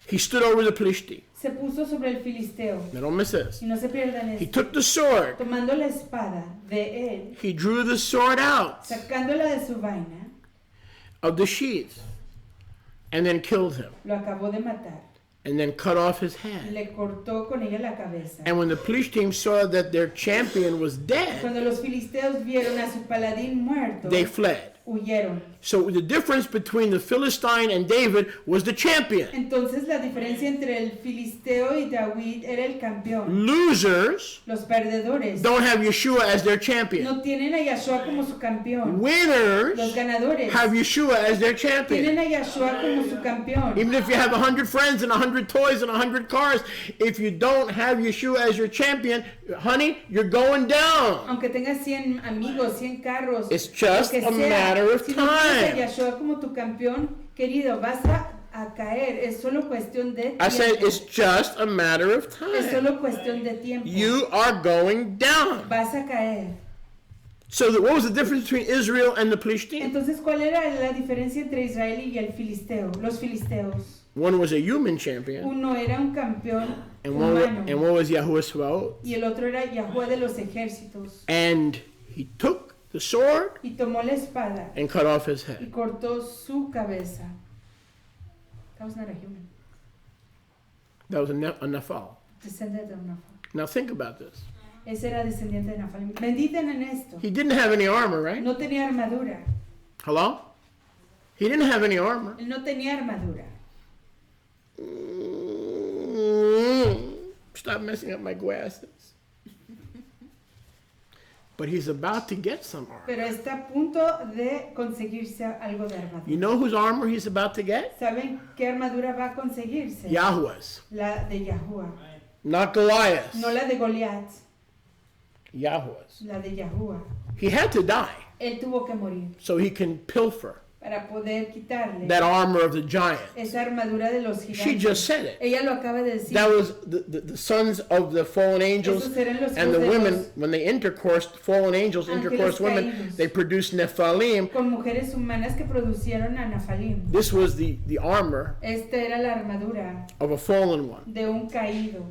He stood over the Plishti. Se puso sobre el filisteo. Now don't miss this. Y no se pierdan He esto. took the sword. Tomando la espada de él, He drew the sword out sacándola de su vaina, of the sheath and then killed him lo acabó de matar. and then cut off his head. Le cortó con ella la cabeza. And when the Plishtim saw that their champion was dead, Cuando los filisteos vieron a su paladín muerto, they fled. huyeron. So the difference between the Philistine and David was the champion. Entonces la diferencia entre el filisteo y David era el campeón. Losers Los perdedores don't have Yeshua as their champion. no tienen a Yahshua como su campeón. Los Winners ganadores have Yeshua as their tienen champion. a Yahshua como su campeón. Even if you have 100 friends and 100 toys and 100 cars, if you don't have Yeshua as your champion, honey, you're going down. Aunque tengas 100 amigos, 100 carros, It's just lo que a sea, matter of si no tienes a time. Yahshua como tu campeón, querido, vas a caer. Es solo cuestión de I said tiempo. it's just a matter of Es time. solo cuestión de tiempo. You are going down. Vas a caer. So what was the difference between Israel and the Plishtim? Entonces, ¿cuál era la diferencia entre Israel y el filisteo? Los filisteos. One was a human champion, Uno era un campeón and humano one was Yahuwah Sabaoth. y el otro era Yahweh de los ejércitos. And he took the sword Y tomó la espada and cut off his y head. cortó su cabeza. That was not a human. That was a Nephal. Descendant of Naphtali. Now think about this. Ese era descendiente de Naphtali. Mediten en esto. He didn't have any armor, right? No tenía armadura. Hello? He didn't have any armor. Él no tenía armadura. Stop messing up my glasses. But he's about to get some armor. Pero está a punto de conseguirse algo de armadura. You know whose armor he's about to get? ¿Saben qué armadura va a conseguirse? Yahweh's. La de Yahuwah. Not Goliath's. No la de Goliat, Yahweh's. la de Yahuwah. He had to die Él tuvo que morir so he can pilfer para poder quitarle that armor of the giant. esa armadura de los gigantes. She just said it. Ella lo acaba de decir. That was the sons of the fallen angels Esos eran los and the hijos de women, los when they intercoursed, fallen angels ángeles intercoursed women, caídos. they produced Nephilim. con mujeres humanas que producieron a Nafalim. This was the armor Esta era la armadura of a fallen one. de un caído.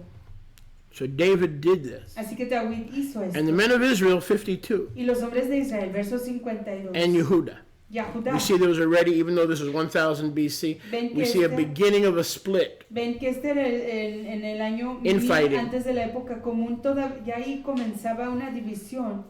So David did this. Así que David hizo esto. And the men of Israel, 52, Y los hombres de Israel, verso 52. and Yehuda, Yahudá. We see there was already, even though this is 1000 BC, we see a beginning of a split. Ven que este era en el año 1000 Infighting. antes de la época común, ya ahí comenzaba una división.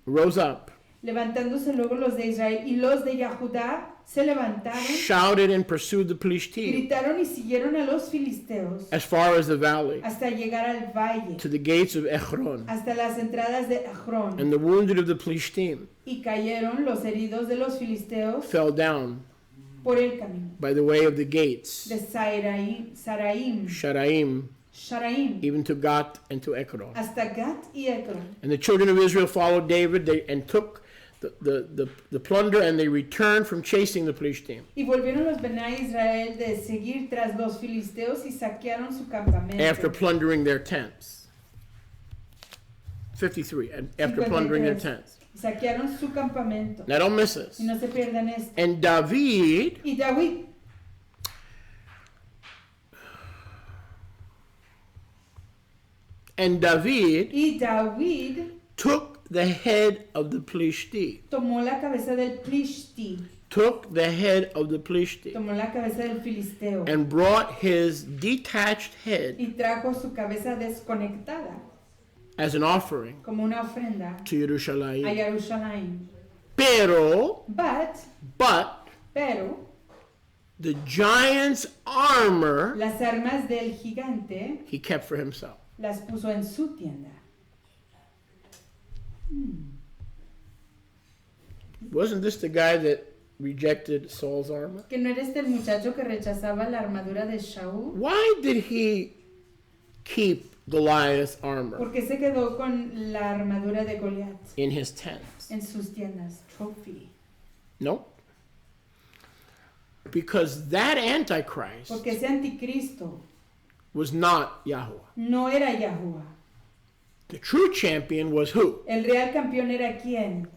Rose up, Levantándose luego los de Israel y los de Yahudá se levantaron, shouted and pursued the Plishtim gritaron y siguieron a los filisteos as far as the valley, hasta llegar al valle, to the gates of Ekron. hasta las entradas de Ejrón. And the wounded of the Plishtim Y cayeron los heridos de los filisteos fell down por el camino by the way of the gates, de Saraim, Sharaim, even to Gat and to Ekron. hasta Gat y Ecrón. And the children of Israel followed David and took the plunder, and they returned from chasing the Plishtim. Y volvieron los Bená Israel de seguir tras los filisteos y saquearon su campamento. After plundering their tents. 53, and after plundering their tents. Saquearon su campamento. Now don't miss this. Y no se pierdan esto. And David Y David y David took the head of the Plishti. tomó la cabeza del Plishti, Took the head of the Plishti. tomó la cabeza del filisteo And brought his detached head y trajo su cabeza desconectada as an offering como una ofrenda to a Jerusalem. Jerusalén. Pero Pero the giant's armor las armas del gigante he kept for himself. las puso en su tienda. Wasn't this the guy that rejected Saul's armor? ¿Que no era este el muchacho que rechazaba la armadura de Saúl? Why did he keep Goliath's armor ¿Por qué se quedó con la armadura de Goliat in his tents? en sus tiendas? Trophy. No. Because that Antichrist Porque ese anticristo was not Yahuwah. no era Yahuwah. The true champion was who? El real campeón era quién?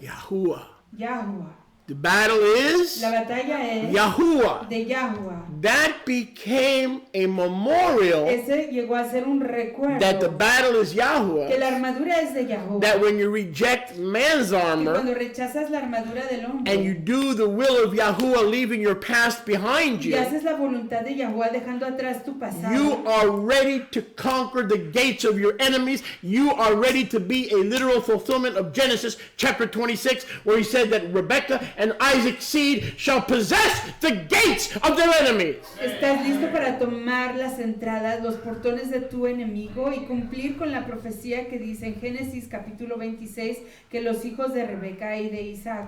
Yahuwah. Yahuwah. The battle is La batalla es Yahuwah. de Yahuwah. That became a memorial Ese llegó a ser un recuerdo that the battle is que Yahuwah. la armadura es de Yahuwah. That when you reject man's Y armor cuando rechazas la armadura del and you hombre do the will of Yahuwah, leaving your past behind y you, haces la voluntad de Yahuwah dejando atrás tu pasado, you are ready to conquer the gates of your enemies. You are ready to be a literal fulfillment of Genesis chapter 26, where he said that Rebekah and Isaac's seed shall possess the gates of their enemies. estás listo para tomar las entradas, los portones de tu enemigo y cumplir con la profecía que dice en Génesis capítulo 26 que los hijos de Rebeca y de Isaac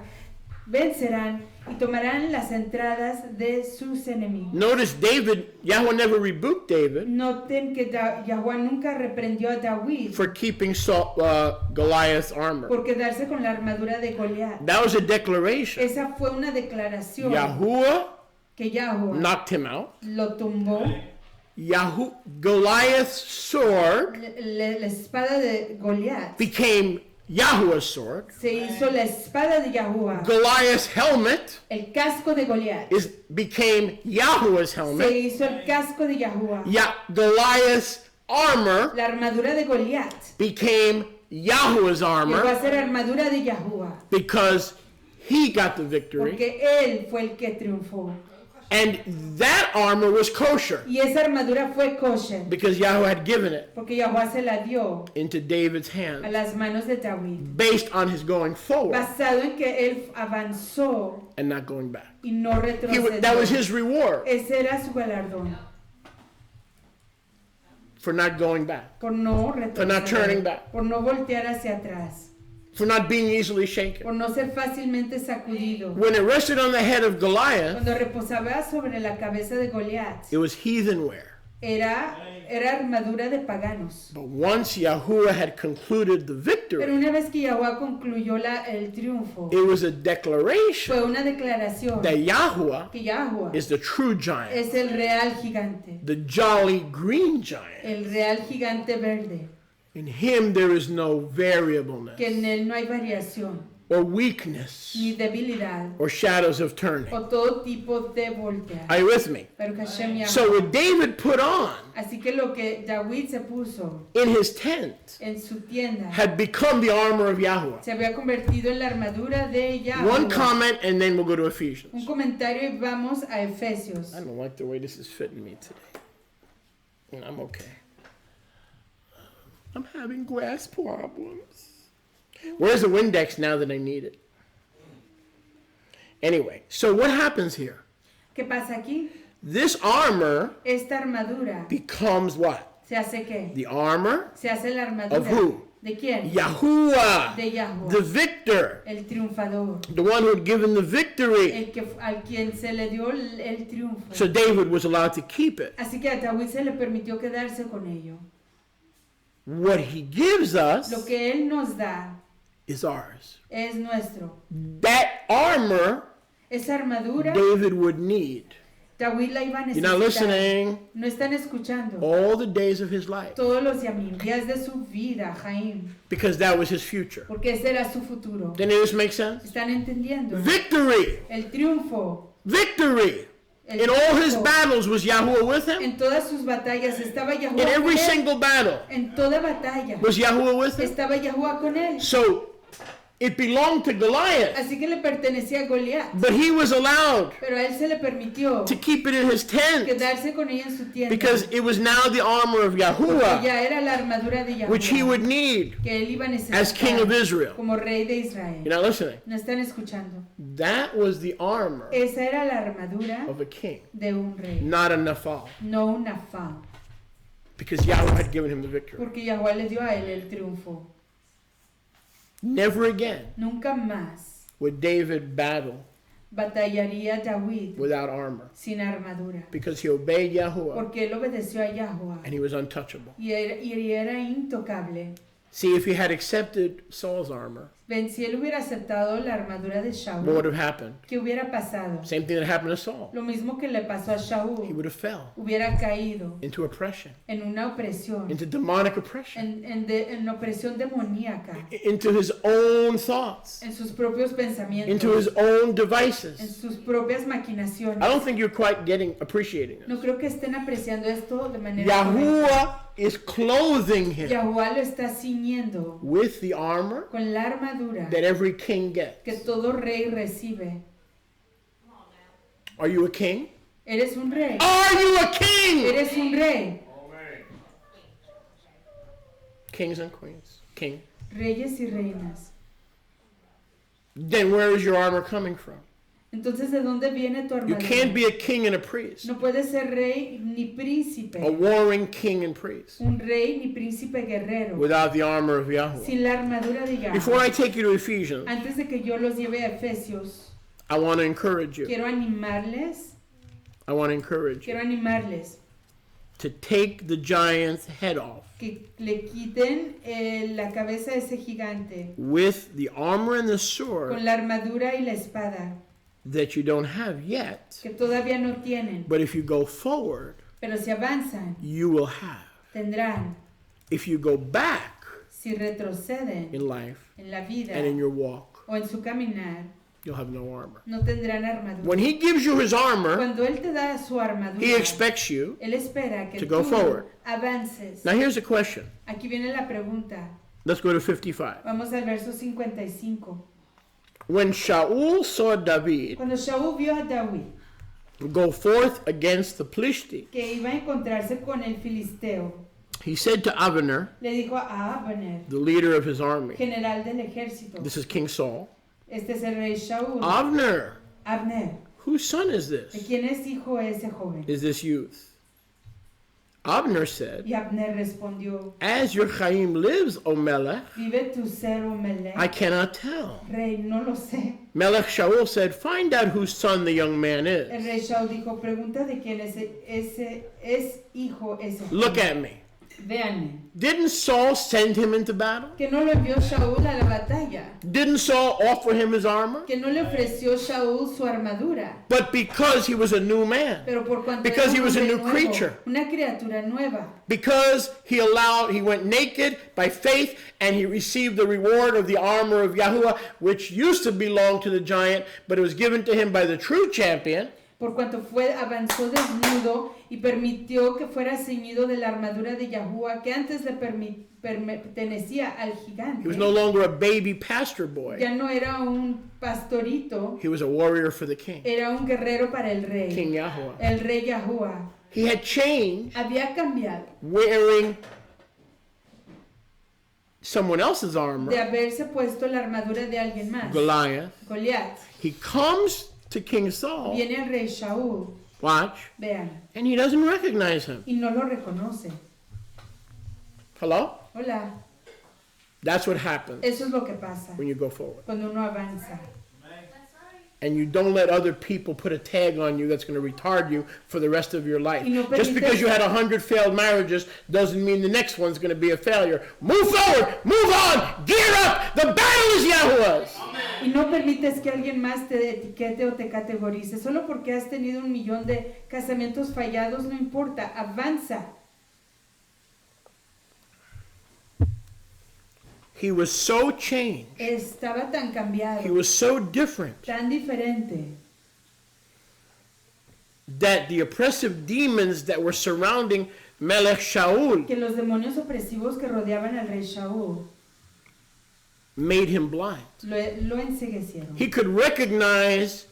vencerán y tomarán las entradas de sus enemigos. Notice David, Yahweh never rebuked David Noten que Yahuwah nunca reprendió a David for keeping Goliath's armor. por quedarse con la armadura de Goliat. That was a declaration. Esa fue una declaración Yahuwah que Yahuwah knocked him out. lo tumbó. Goliath's sword La espada de Goliat became Yahuwah's sword. se hizo la espada de Yahuwah. Goliath's helmet El casco de Goliat became Yahuwah's se helmet. hizo el casco de Yahuwah. Goliath's armor La armadura de Goliat became Yahuwah's llegó armor a ser armadura de Yahuwah because he got the victory. porque él fue el que triunfó. And that armor was kosher Y esa armadura fue kosher because Yahweh had given it porque Yahuwah se la dio into David's a hands las manos de David, based on his going forward basado en que él avanzó and not going back. y no That was retrocedió. his reward Ese era su galardón for not going back, por no for not turning retroceder, back, por no voltear hacia atrás, for not being easily shaken. por no ser fácilmente sacudido. When it rested on the head of Goliath, Cuando reposaba sobre la cabeza de Goliat, it was heathen wear. era armadura de paganos. But once Yahuwah had concluded the Pero victory, una vez que Yahuwah concluyó el triunfo, it was a declaration fue una declaración that Yahuwah que Yahuwah is the true giant, es el real gigante, the jolly green giant. el real gigante verde, In him there is no variableness. que en él no hay variación. or weakness ni debilidad, or shadows of turning. o todo tipo de voltear. Are you with me? Pero que Hashem me So amó. what David put on Así que lo que David se puso in his tent en su tienda had become the armor of Yahweh. se había convertido en la armadura de One Yahweh. comment and then we'll go to Un Ephesians. comentario y vamos a Efesios. I don't like the way this is fitting me today. I'm okay. I'm having glass problems. Where's the Windex now that I need it? Anyway, so what happens here? ¿Qué pasa aquí? This armor Esta armadura becomes what? se hace ¿qué? The armor Se hace la armadura. of who? ¿De quién? Yahuwah, De Yahweh. the victor, El triunfador. the one who had given the victory. El que, al quien se le dio el triunfo. So David was allowed to keep it. Así que a David se le permitió quedarse con ello. What he gives us Lo que él nos da is ours. es nuestro. That armor Esa armadura, David would need. David la iba a You're not necesitar. listening. No están escuchando. All the days of his life. Todos los días de su vida, Jaim. Because that was his future. Porque ese era su futuro. Didn't this make sense? ¿Están entendiendo? Victory! El triunfo. Victory! El In all his triunfo. battles was Yahuwah with him. En todas sus batallas estaba Yahuwah In con every él. single battle En toda batalla was Yahuwah with him. estaba Yahuwah con él. So it belonged to Goliath. Así que le pertenecía a Goliat. But he was allowed Pero a él se le permitió to keep it in his tent quedarse con ella en su tienda. because it was now the armor of Porque Yahuwah, ya era la armadura de Yahuwah which he would need que él iba a as king of necesitar Israel. como rey de Israel. You're not listening. ¿No están escuchando? That was the armor Esa era la armadura of a king, de un rey, not a Naphal, no un afán. because Yahweh had given him the victory. Porque Yahuwah le dio a él el triunfo. Never again Nunca más would David battle batallaría David without armor, sin armadura. because he obeyed Yahuwah Porque él obedeció a Yahuwah and he was untouchable. y era intocable. See, if he had accepted Saul's armor, Ven, si él hubiera aceptado la armadura de what would Shaul, have happened? ¿qué hubiera pasado? Same thing that happened to Saul. Lo mismo que le pasó a He Shaul. would have fell Hubiera caído into oppression, en una opresión, into demonic oppression, en opresión demoníaca, into his own thoughts, en sus propios pensamientos, into his own en devices. sus propias I maquinaciones. don't think you're quite appreciating No this. creo que estén apreciando esto de manera correcta. Yahuwah is clothing him Yahuwah lo está ciñendo with the armor con la armadura that every king que gets. todo rey recibe. Are you a king? Eres un rey. Are you a king? Eres un rey. Kings and queens. King. Reyes y reinas. Then where is your armor coming from? Entonces, ¿de dónde viene tu You can't armadura? be a king and a priest. No puedes ser rey ni príncipe. A warring king and priest Un rey ni príncipe guerrero. without the armor of Yahweh. Sin la armadura de Before I Yahweh. take you to Ephesians, Antes de que yo los lleve a Efesios, I want to encourage you. quiero animarles, I want to encourage you quiero animarles to take the giant's head off que le quiten la cabeza a ese gigante with the armor and the con sword la armadura y la espada that you don't have yet. que todavía no tienen, But if you go forward, pero si avanzan, you will have. tendrán. If you go back Si retroceden in life en la vida and in your walk, o en su caminar, you'll have no armor. no tendrán armadura. When he gives you his armor, Cuando Él te da su armadura, he expects you. Él espera que to go tú forward. avances. Now here's the question. Aquí viene la pregunta. Let's go to 55. Vamos al verso 55. When Shaul saw David Cuando Shaul vio a David go forth against the Plishti, que iba a encontrarse con el filisteo, he said to Abner, le dijo a Abner, the leader of his army, general del ejército, this is King Saul, este es el rey Shaul, Abner, Abner, whose son is ¿de this? quién es hijo ese joven? Is this youth? Abner said, Y Abner respondió, as your Chaim lives, O Melech, vive tu ser, oh Melech, I cannot tell. rey, no lo sé. Melech Shaul said, find out whose son the young man El is. rey Shaul dijo, pregunta de quién es hijo ese joven. Look at me. Véanme. Didn't Saul send him into battle? Que no lo envió Shaul a la batalla. Didn't Saul offer him his armor? Que no le ofreció Shaul su armadura. But because he was a new man, Pero por cuanto because era he un was a hombre new nuevo, creature, una criatura nueva. because he went naked by faith, and he received the reward of the armor of Yahuwah, which used to belong to the giant, but it was given to him by the true champion. Por cuanto avanzó desnudo y permitió que fuera ceñido de la armadura de Yahuwah que antes le pertenecía al gigante. He was no longer a baby pastor boy. Ya no era un pastorito. He was a warrior for the king. Era un guerrero para el rey. King Yahuwah. El rey Yahuwah. He had changed, Había cambiado wearing someone else's armor, de haberse puesto la armadura de alguien más. Goliath. He comes to King Saul. Viene el rey Shaul. Watch. Vean. And he doesn't recognize him. Y no lo reconoce. Hello? Hola. That's what happens Eso es lo que pasa when you go forward. cuando uno avanza. And you don't let other people put a tag on you that's going to retard you for the rest of your life. Just because you had 100 failed marriages doesn't mean the next one's going to be a failure. Move forward, move on, gear up. The battle is Yahuwah's. Y no permites que alguien más te etiquete o te categorice. Solo porque has tenido 1,000,000 de casamientos fallados, no importa, avanza. He was so changed. Estaba tan cambiado, He was so different tan diferente, that the oppressive demons that were surrounding Melech Shaul que los demonios opresivos que rodeaban al rey Shaul made him blind. lo enceguecieron. He could recognize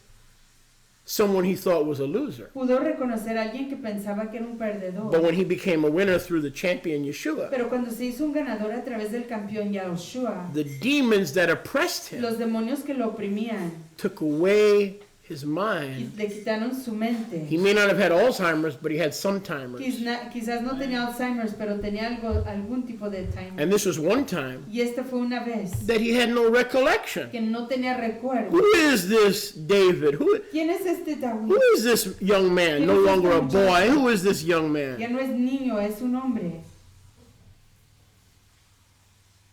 someone he thought was a loser. Pudo reconocer a alguien que pensaba que era un perdedor. But when he became a winner through the champion Yeshua, Pero cuando se hizo un ganador a través del campeón Yahushua, the demons that oppressed him los demonios que lo oprimían took away his y mind. le quitaron su mente. He may not have had Alzheimer's, but he had some timers. Quizás no tenía Alzheimer's, pero tenía algún tipo de Alzheimer. And this was one time Y esta fue una vez that he had no recollection. que no tenía recuerdo. Who is this David? ¿Quién es este David? Who is this young man? No longer a boy. Who is this young Ya man? no es niño, es un hombre.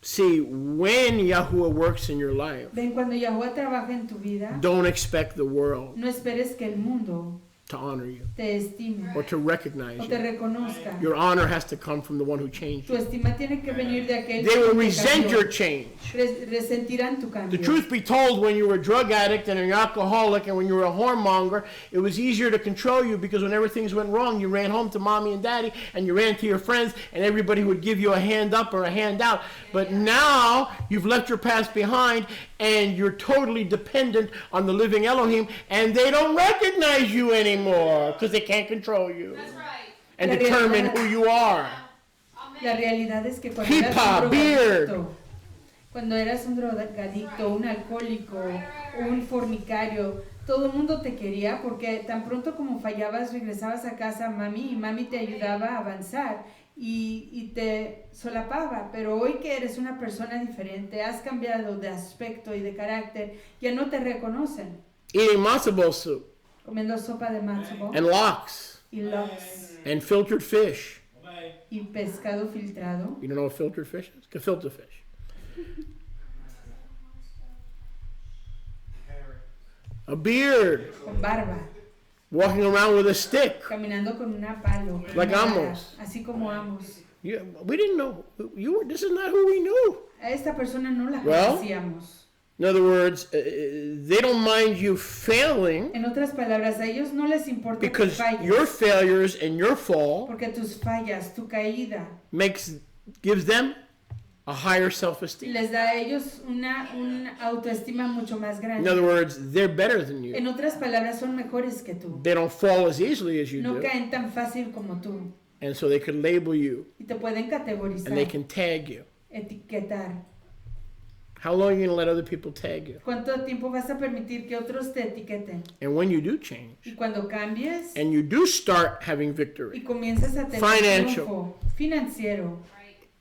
See, when Yahuwah works in your life, Ven, cuando Yahuwah trabaja en tu vida, don't expect the world no esperes que el mundo to honor you te estime or to recognize o te you. reconozca. Your honor has to come from the one who changed Tu you. estima tiene que venir de aquel They will que te resent cambió. your change. Resentirán tu The cambio. truth be told, when you were a drug addict and an alcoholic and when you were a whoremonger, it was easier to control you because whenever things went wrong, you ran home to mommy and daddy and you ran to your friends and everybody would give you a hand up or a hand out. But now you've left your past behind and you're totally dependent on the living Elohim and they don't recognize you anymore because they can't control you That's right. and La determine realidad- who you are. La realidad es que cuando Pipa, eras un beard. drogadicto, cuando eras un drogadicto, un alcohólico, un fornicario, todo el mundo te quería porque tan pronto como fallabas regresabas a casa mami y mami te ayudaba a avanzar y te solapaba. Pero hoy que eres una persona diferente, has cambiado de aspecto y de carácter, ya no te reconocen. Eating matzo ball soup Comiendo sopa de matzo and lox y lox and filtered fish. y pescado filtrado. You don't know what filtered fish is? Gefilte fish. A beard. Con barba, Walking around with a stick. caminando con una palo, con Like una vara, Amos. así como Amos. We didn't know. This is not who we knew. A esta persona no la Well, conocíamos. In other words, they don't mind you failing En otras palabras, a ellos no les importa tus because fallas, your failures and your fall porque tus fallas, tu caída, gives them a higher self-esteem. les da a ellos una autoestima mucho más In grande. other words, they're better than you. En otras palabras, son mejores que tú. They don't fall as easily as you No do. caen tan fácil como tú. And so they can label you Y te pueden categorizar, and they can tag you. etiquetar. How long are you going to let other people tag you? ¿Cuánto tiempo vas a permitir que otros te etiqueten? And when you do change Y cuando cambies and you do start having y victory, comienzas a tener Financial. triunfo financiero,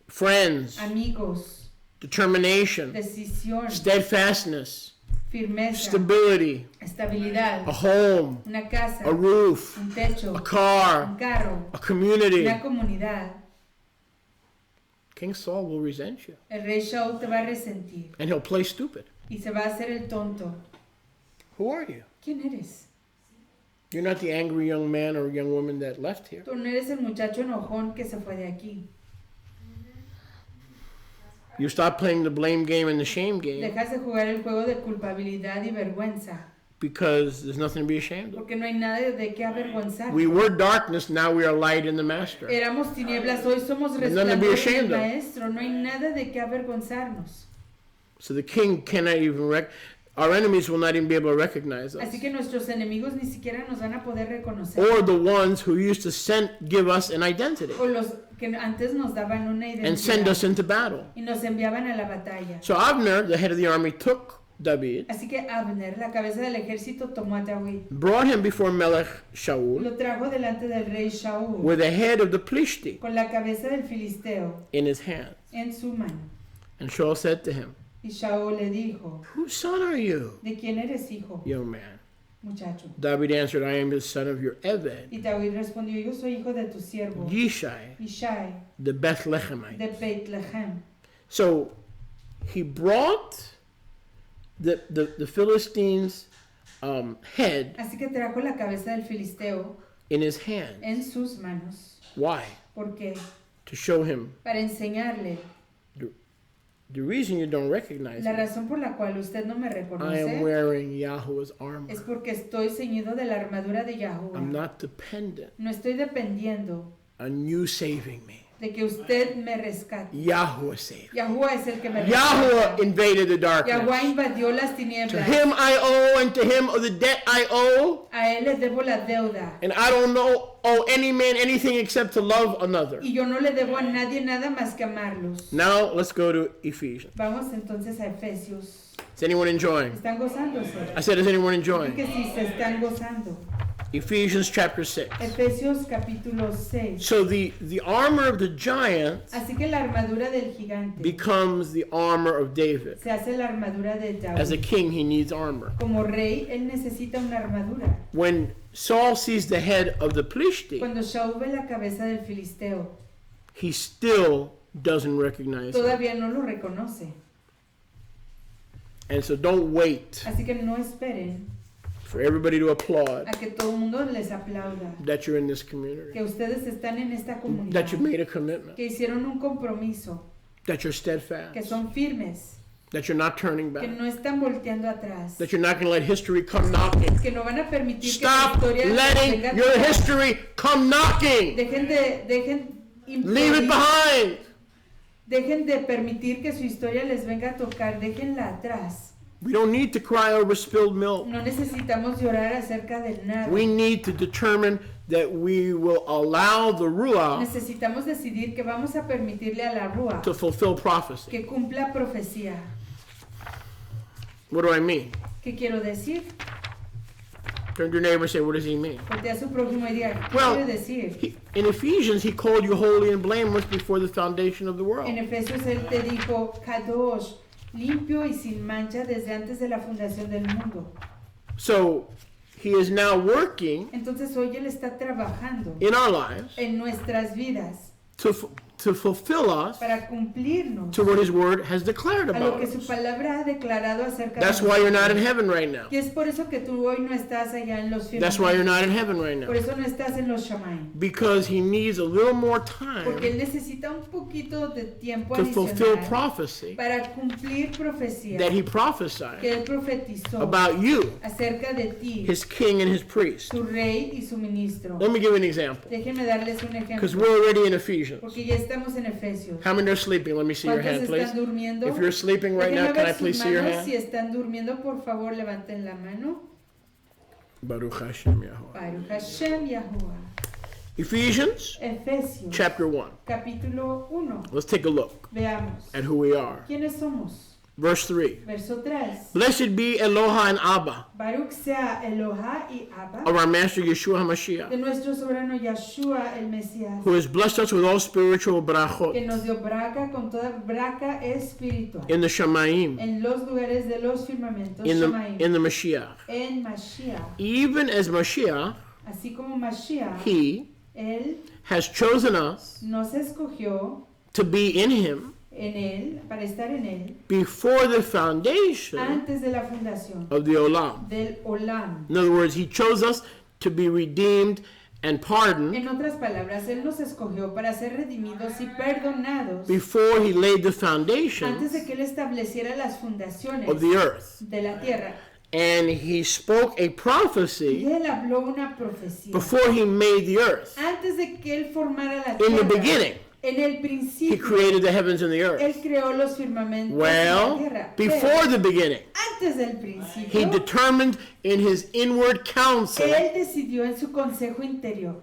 friends, amigos, determination, decisión, steadfastness, firmeza, stability, estabilidad, a home, una casa, a roof, un techo, a car, un carro, a community, una comunidad. King Saul will resent you. El rey Saúl te va a resentir. And he'll play stupid. Y se va a hacer el tonto. Who are you? ¿Quién eres? You're not the angry young man or young woman that left here. Tú no eres el muchacho enojón que se fue de aquí. You stop playing the blame game and the shame game Dejas de jugar el juego de culpabilidad y vergüenza. because there's nothing to be ashamed of. Porque no hay nada de qué avergonzar. We were darkness, now we are light in the Master. Éramos tinieblas, hoy somos There's nothing to be resplandor ashamed del of. Maestro. No hay nada de qué avergonzarnos. So the king cannot even our enemies will not even be able to recognize us. Así que nuestros enemigos ni siquiera nos van a poder reconocer. Or the ones who used to give us an identity O los que antes nos daban una and send us identidad into battle. y nos enviaban a la batalla. So Abner, the head of the army, took David, Así que Abner, la cabeza del ejército, tomó a David. brought him before Melech Shaul Lo trajo delante del rey Saúl with the head of the Plishti con la cabeza del filisteo in his hand. en su mano. And Shaul said to him, Y Saúl le dijo, whose son are you, ¿de quién eres hijo, young man? muchacho? David answered, I am the son of your Eved, Y David respondió, yo soy hijo de tu siervo, Yishai, Ishai, the Bethlehemite. de Bethlehem. So he brought the Philistines' head Así que trajo la cabeza del filisteo in his hand. en sus manos. Why? ¿Por qué? To show him Para enseñarle the reason you don't recognize la me. razón por la cual usted no me I am reconoce wearing Yahweh's armor. es porque estoy ceñido de la armadura de Yahuwah. I'm not dependent No estoy dependiendo on you saving me. de que usted me rescate. Yahweh saved. Yahuwah es el que me Yahweh rescata. invaded the Yahuwah darkness. invadió las To tinieblas. him I owe, and to him of the debt I owe. A él le debo la deuda. And I don't owe any man anything except to love another. Y yo no le debo a nadie nada más que amarlos. Now let's go to Ephesians. Vamos entonces a Efesios. Is anyone enjoying? ¿Están gozándose? I said, is anyone Y enjoying? que sí se están gozando. Ephesians chapter 6. Efesios capítulo 6. So the armor of the giants Así que la armadura del gigante becomes the armor of David. se hace la armadura de As a David. king, he needs armor. Como rey, él necesita una armadura. When Saul sees the head of the Plishti, Cuando Saúl ve la cabeza del filisteo, he still doesn't recognize him. todavía no lo reconoce. And so don't wait Así que no esperen for everybody to applaud a que todo el mundo les aplauda. that you're in this community, Que ustedes están en esta comunidad. that you've made a commitment, Que hicieron un compromiso. that you're Que steadfast, son firmes. that you're not turning Que back, no están volteando atrás. that you're not going to let history come knocking. Que no van a permitir Stop que la historia letting venga a your tocar. history come knocking. Dejen Leave it impedir- behind. Dejen de permitir que su historia les venga a tocar. Déjenla atrás. We don't need to cry over spilled milk. No necesitamos llorar acerca de nada. We need to determine that we will allow the Ruach Necesitamos decidir que vamos a permitirle a la Rúa to fulfill prophecy. que cumpla profecía. What do I mean? ¿Qué quiero decir? Turn to your neighbor and say, what does he mean? Voltea a su prójimo y diga, ¿qué Well, quiere decir? In Ephesians, he called you holy and blameless before the foundation of the world. En Efesios él te dijo, Kadosh, limpio y sin mancha desde antes de la fundación del mundo. So he is now working Entonces hoy él está trabajando in our lives en nuestras vidas to fulfill us para cumplirnos to what his word has declared a lo about que su us. palabra ha declarado acerca That's de why you're not nosotros. in heaven right now. Y es por eso que tú hoy no estás allá en los That's why you're firmamentos. not in heaven right now. Por eso no estás en los Shamaim. Because he needs a little more Porque él time necesita un poquito de tiempo to fulfill adicional prophecy para cumplir profecía that he que prophesied él profetizó about you, acerca de ti, his king and his priest. su rey y su ministro. Let me give you an example. Déjenme darles un Because ejemplo, we're already in Ephesians. porque ya estamos en Efesios. How many are sleeping? Let me see your ¿Cuántos hand, please. están durmiendo? If you're sleeping right now, Déjenme can I ver please sus see your manos. hand? Si están durmiendo, por favor, levanten la mano. Baruch Hashem Yahweh. Baruch Hashem Yahuwah. Ephesians Efesios, chapter 1. capítulo 1. Let's take a look Veamos. at who we are. ¿Quiénes somos? Verse 3. Verso 3. Blessed be Eloha and Abba Baruch sea Eloha y Abba of our Master Yeshua de HaMashiach, nuestro soberano Yeshua el Mesías, who has blessed us with all spiritual que brachot nos dio braca con toda braca espiritual in the Shamayim, en los lugares de los firmamentos in Shamaim, the Mashiach. en Mashiach, Even as Mashiach, así como Mashiach, he él has chosen us nos escogió to be in him en él, para estar en él, before the foundation antes de la fundación of the Olam. del Olam. In other words, he chose us to be redeemed and pardoned En otras palabras, él nos escogió para ser redimidos y perdonados before he laid the antes foundations de que él estableciera las fundaciones of the earth. de la tierra. And he spoke a Y prophecy él habló una profecía before he made the earth. antes de que él formara la In the tierra. beginning, En el he principio, created the heavens and the earth. él creó los firmamentos y la Well, tierra. before Pero the beginning, antes del he principio, determined in his inward counsel, él decidió en su consejo interior.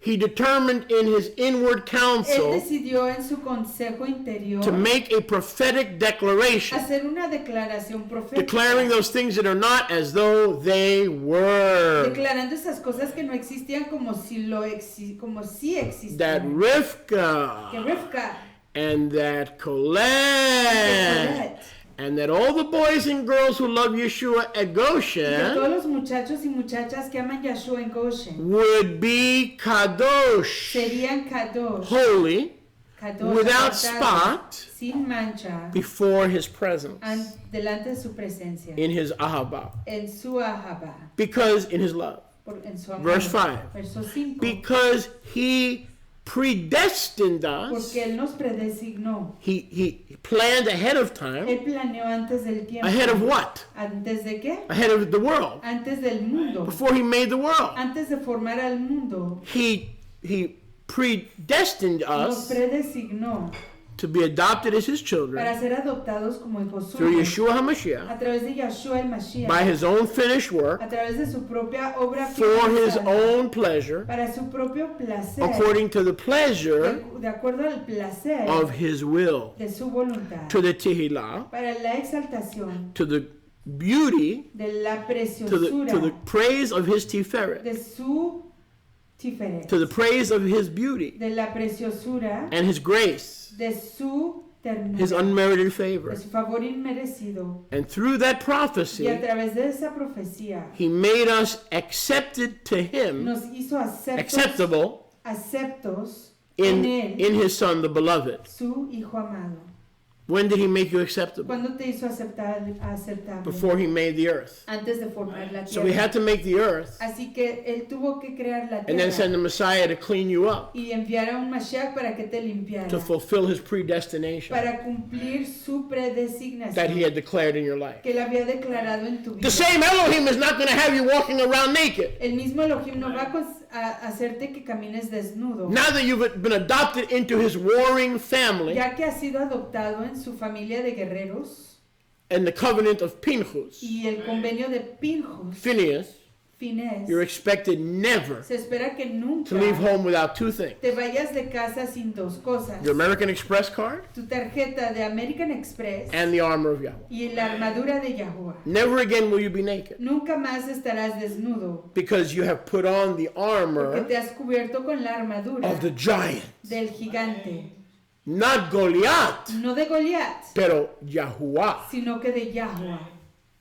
he determined in his inward Él counsel decidió en su consejo interior to make a prophetic declaration, hacer una declaración profética, declaring those things that are not as though they were. declarando esas cosas que no existían como si como si That existían. Que Rivka Rivka, and that que Colette Colette, and that all the boys and girls who love Yeshua at y que Goshen todos los muchachos y muchachas que aman Yahshua en Goshen would be kadosh, serían kadosh, holy, kadosh, without apartados, spot, sin mancha, before his presence, delante de su presencia, in his ahava, en su ahaba, because in his love. en su amor. Verse 5. Verso 5. Because he predestined us, Porque él nos predesignó. he planned ahead of time. Él planeó antes del tiempo. Ahead of what? ¿Antes de qué? Ahead of the world. Antes del mundo. Before he made the world. Antes de formar al mundo. He predestined Nos us predesignó to be adopted as his children para ser adoptados como hijos through suyos. Yeshua HaMashiach A través de Yahshua el Mashiach. by his own finished work A través de su propia obra for his finalizada, own pleasure para su propio placer. according to the pleasure De acuerdo al placer of his will, de su voluntad. to the Tehillah, Para la exaltación to the beauty, de la to the preciosura praise of his Tiferet, de su tiferet, to the praise of his beauty de la preciosura and his grace, de su ternura, his unmerited de favor. su favor inmerecido. And through that Y prophecy, a través de esa profecía he made us accepted to him, nos hizo acceptable aceptos in él, his son, the beloved. su hijo amado. When did he make you acceptable? ¿Cuándo te hizo aceptable? Before he made the earth. Antes de formar la So he tierra. had to make the earth Así que él tuvo que crear la and then send tierra the Messiah to clean you up, y enviar a un Mashiach para que te limpiara, to fulfill his predestination para cumplir su that he predesignación had declared in your life. que él había declarado en tu vida. The same Elohim is not going to have you walking around naked. El mismo Elohim no va a hacerte que camines desnudo, Now that you've been adopted into his warring family ya que has sido adoptado en su familia de guerreros and the covenant of Pinchas, y el convenio de Pinchas, Phineas, Finés, you're expected never se espera que nunca to leave home without two things: te vayas de casa sin dos cosas, your American Express card tu tarjeta de American Express and the armor of Yahweh. y la armadura de Yahuwah. Never again will you be naked, Nunca más estarás desnudo, because you have put on the porque armor te has cubierto con la armadura of the giant, del gigante, not Goliath, no de Goliat, pero Yahuwah. sino que de Yahuwah.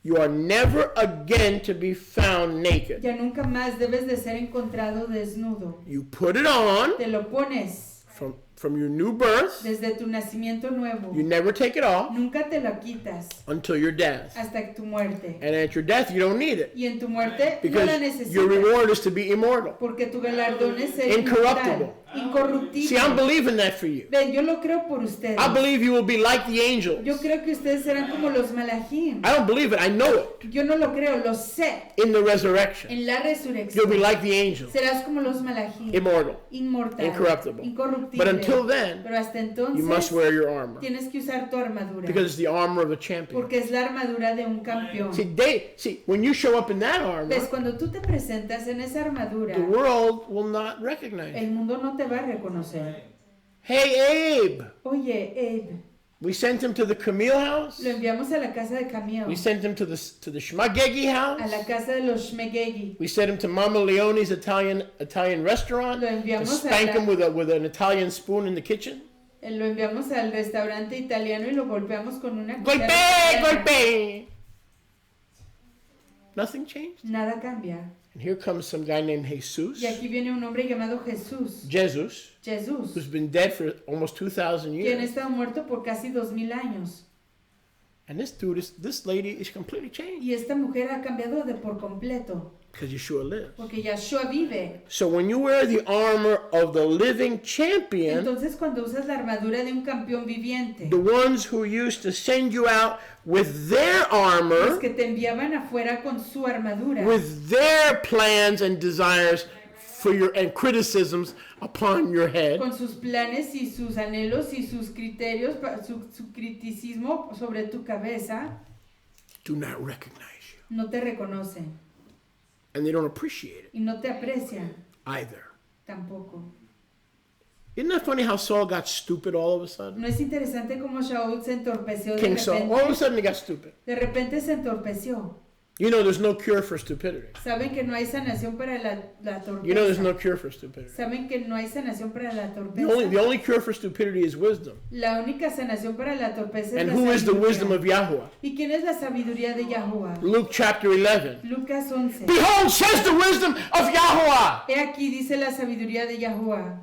You are never again to be found naked. Ya nunca más debes de ser encontrado desnudo. You put it on Te lo pones from your new birth. desde tu nacimiento nuevo. You never take it off Nunca te lo quitas until your death. hasta tu muerte. And at your death, you don't need it, Y en tu muerte no because la your necesitas, reward is to be immortal. porque tu galardón es ser Incorruptible. inmortal, See, I'm incorruptible. believing that for you. Ven, yo lo creo por ustedes. I believe you will be like the angels. Yo creo que ustedes serán como los malachim. I don't believe it, I know it. Yo no lo creo, lo sé. In the resurrection, En la you'll be resurrección like the angels, serás como los malachim, immortal, inmortal, incorruptible. incorruptible. But until then, Pero hasta you must entonces wear your armor, tienes que usar tu armadura, because it's the armor of a champion. porque es la armadura de un campeón. See, when you show up in that armor, Ves, cuando tú te presentas en esa armadura, the world will not recognize you. el mundo no te va a reconocer. Hey, Abe, Oye, Abe, we sent him to the Camille house. lo enviamos a la casa de Camille, We sent him to the Shmagegi a house. la casa de los Shmegegi. We sent him to Mama Leone's Italian restaurant Lo to enviamos spank him with an Italian spoon in the kitchen. Lo enviamos al restaurante italiano y lo golpeamos con una Golpe, cuchara. golpe. Nothing changed. Nada cambia. And here comes some guy named Jesus. Y aquí viene un hombre llamado Jesús. Jesus, Jesús, who's been dead for almost 2,000 quien ha years. estado muerto por casi 2000 años. And this lady is completely changed Y esta mujer ha cambiado de por completo, because Yeshua lives. porque Yeshua vive. So when you wear the armor of the living champion, Entonces cuando usas la armadura de un campeón viviente, the ones who used to send you out with their los armor, que te enviaban afuera con su armadura, with their plans and desires for your and criticisms upon your head, con sus planes y sus anhelos y sus criterios, su criticismo sobre tu cabeza, do not recognize you. no te reconocen And they don't appreciate it y no te aprecian either. tampoco. Isn't that funny how Saul got stupid all of a sudden? ¿No es interesante cómo Saúl se entorpeció de King Saul, all of a repente? sudden he got stupid. De repente se entorpeció. You know there's no cure for stupidity. Saben que no hay sanación para la torpeza. You know there's no cure for stupidity. Saben que no hay sanación para la The torpeza. only cure for stupidity is wisdom. La única sanación para la torpeza es And la who is the sabiduría. wisdom of Yahuwah? ¿Y quién es la sabiduría de Yahuwah? Luke chapter 11. Lucas 11. Behold, says the wisdom of Yahuwah. He aquí dice la sabiduría de Yahuwah.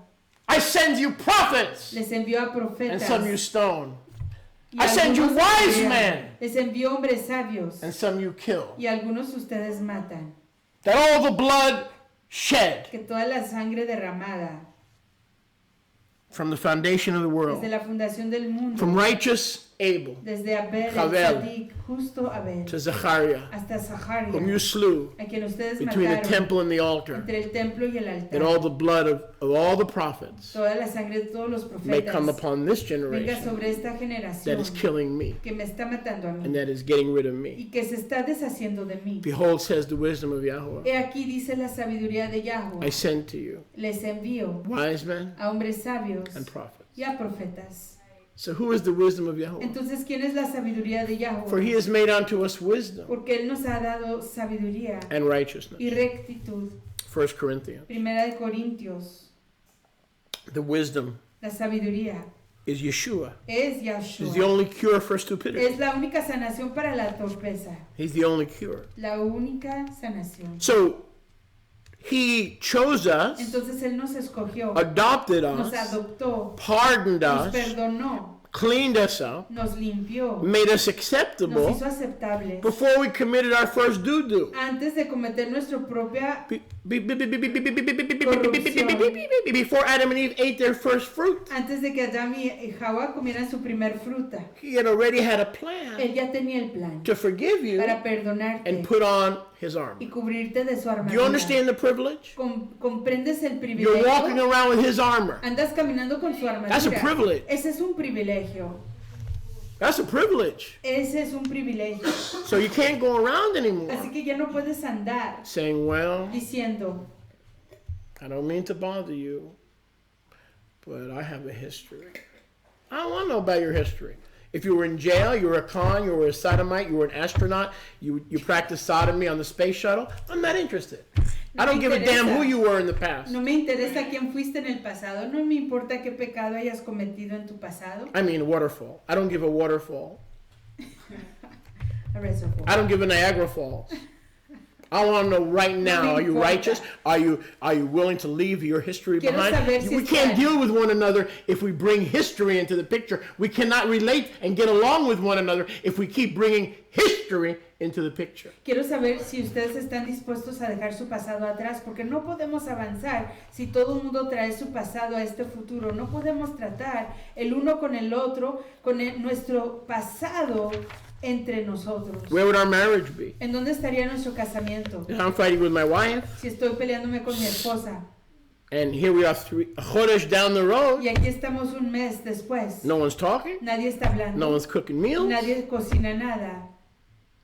I send you prophets, Les envió a and profetas. some you stone. y I send you algunos wise apedrean. men, Les envió hombres sabios. and some you kill. Y algunos ustedes matan. That all the blood shed Que toda la sangre derramada from the foundation of the world, desde la fundación del mundo, from righteous Abel desde Abel, el Abel, Tzadik, justo Abel, to Zechariah, hasta Zaharia, whom you slew a quien ustedes between the mataron temple and the altar, entre el templo y el that all altar. the blood of all the prophets Toda la sangre de todos los may profetas come upon this venga generation sobre esta that generación is killing me que me está matando a and mí that is getting rid of me. y que se está deshaciendo de mí. Behold, says the wisdom of Yahuwah, He aquí dice la sabiduría de I Yahuwah. send to you Les envío wise men a hombres sabios and prophets. y a profetas. So who is the wisdom of Yahuwah? Entonces, ¿quién es la sabiduría de For he Yahuwah? has made unto us wisdom Porque Él nos ha dado sabiduría and righteousness. y rectitud. 1 Corinthians. Primera de Corintios, The wisdom la sabiduría is Yeshua. es He's the Yahshua. only cure for stupidity. Es la única sanación para la torpeza. He's the only cure. La única sanación. So he chose us, Entonces Él nos escogió, adopted nos us, adoptó, pardoned nos us, perdonó, cleaned us up, nos limpió, made us nos acceptable hizo aceptables. before we committed our first doo-doo. Antes de cometer nuestra propia Before Adam and Eve ate their first fruit, antes de que Adán y Java comieran su primer fruta, he had already had a plan Él ya tenía el plan to forgive you para perdonarte and put on his y armor. cubrirte de su Do you armadura. understand the privilege? ¿Comprendes el You're walking privilegio? around with his armor. Andas caminando con su That's a armadura. privilege. Ese es un privilegio. That's a privilege. Ese es un privilegio. So you can't go around anymore Así que ya no puedes andar saying, well, diciendo, I don't mean to bother you, but I have a history. I don't want to know about your history. If you were in jail, you were a con, you were a sodomite, you were an astronaut, you practiced sodomy on the space shuttle, I'm not interested. I don't give a damn who you were in the past. no me interesa quién fuiste en el pasado, no me importa qué pecado hayas cometido en tu pasado. I mean waterfall. I don't give a waterfall. A reservoir. I don't give a Niagara Falls. I want to know right now, are you righteous? Are you willing to leave your history Quiero behind? saber si We can't están- deal with one another if we bring history into the picture. We cannot relate and get along with one another if we keep bringing history into the picture. Quiero saber si ustedes están dispuestos a dejar su pasado atrás, porque no podemos avanzar si todo el mundo trae su pasado a este futuro. No podemos tratar el uno con el otro, con nuestro pasado entre nosotros. Where would our marriage be? ¿En dónde estaría nuestro casamiento? If I'm fighting with my wife, Si estoy peleándome con mi esposa and here we are a chodesh down the road, y aquí estamos un mes después, no one's talking, nadie está hablando, no one's cooking meals, nadie cocina nada,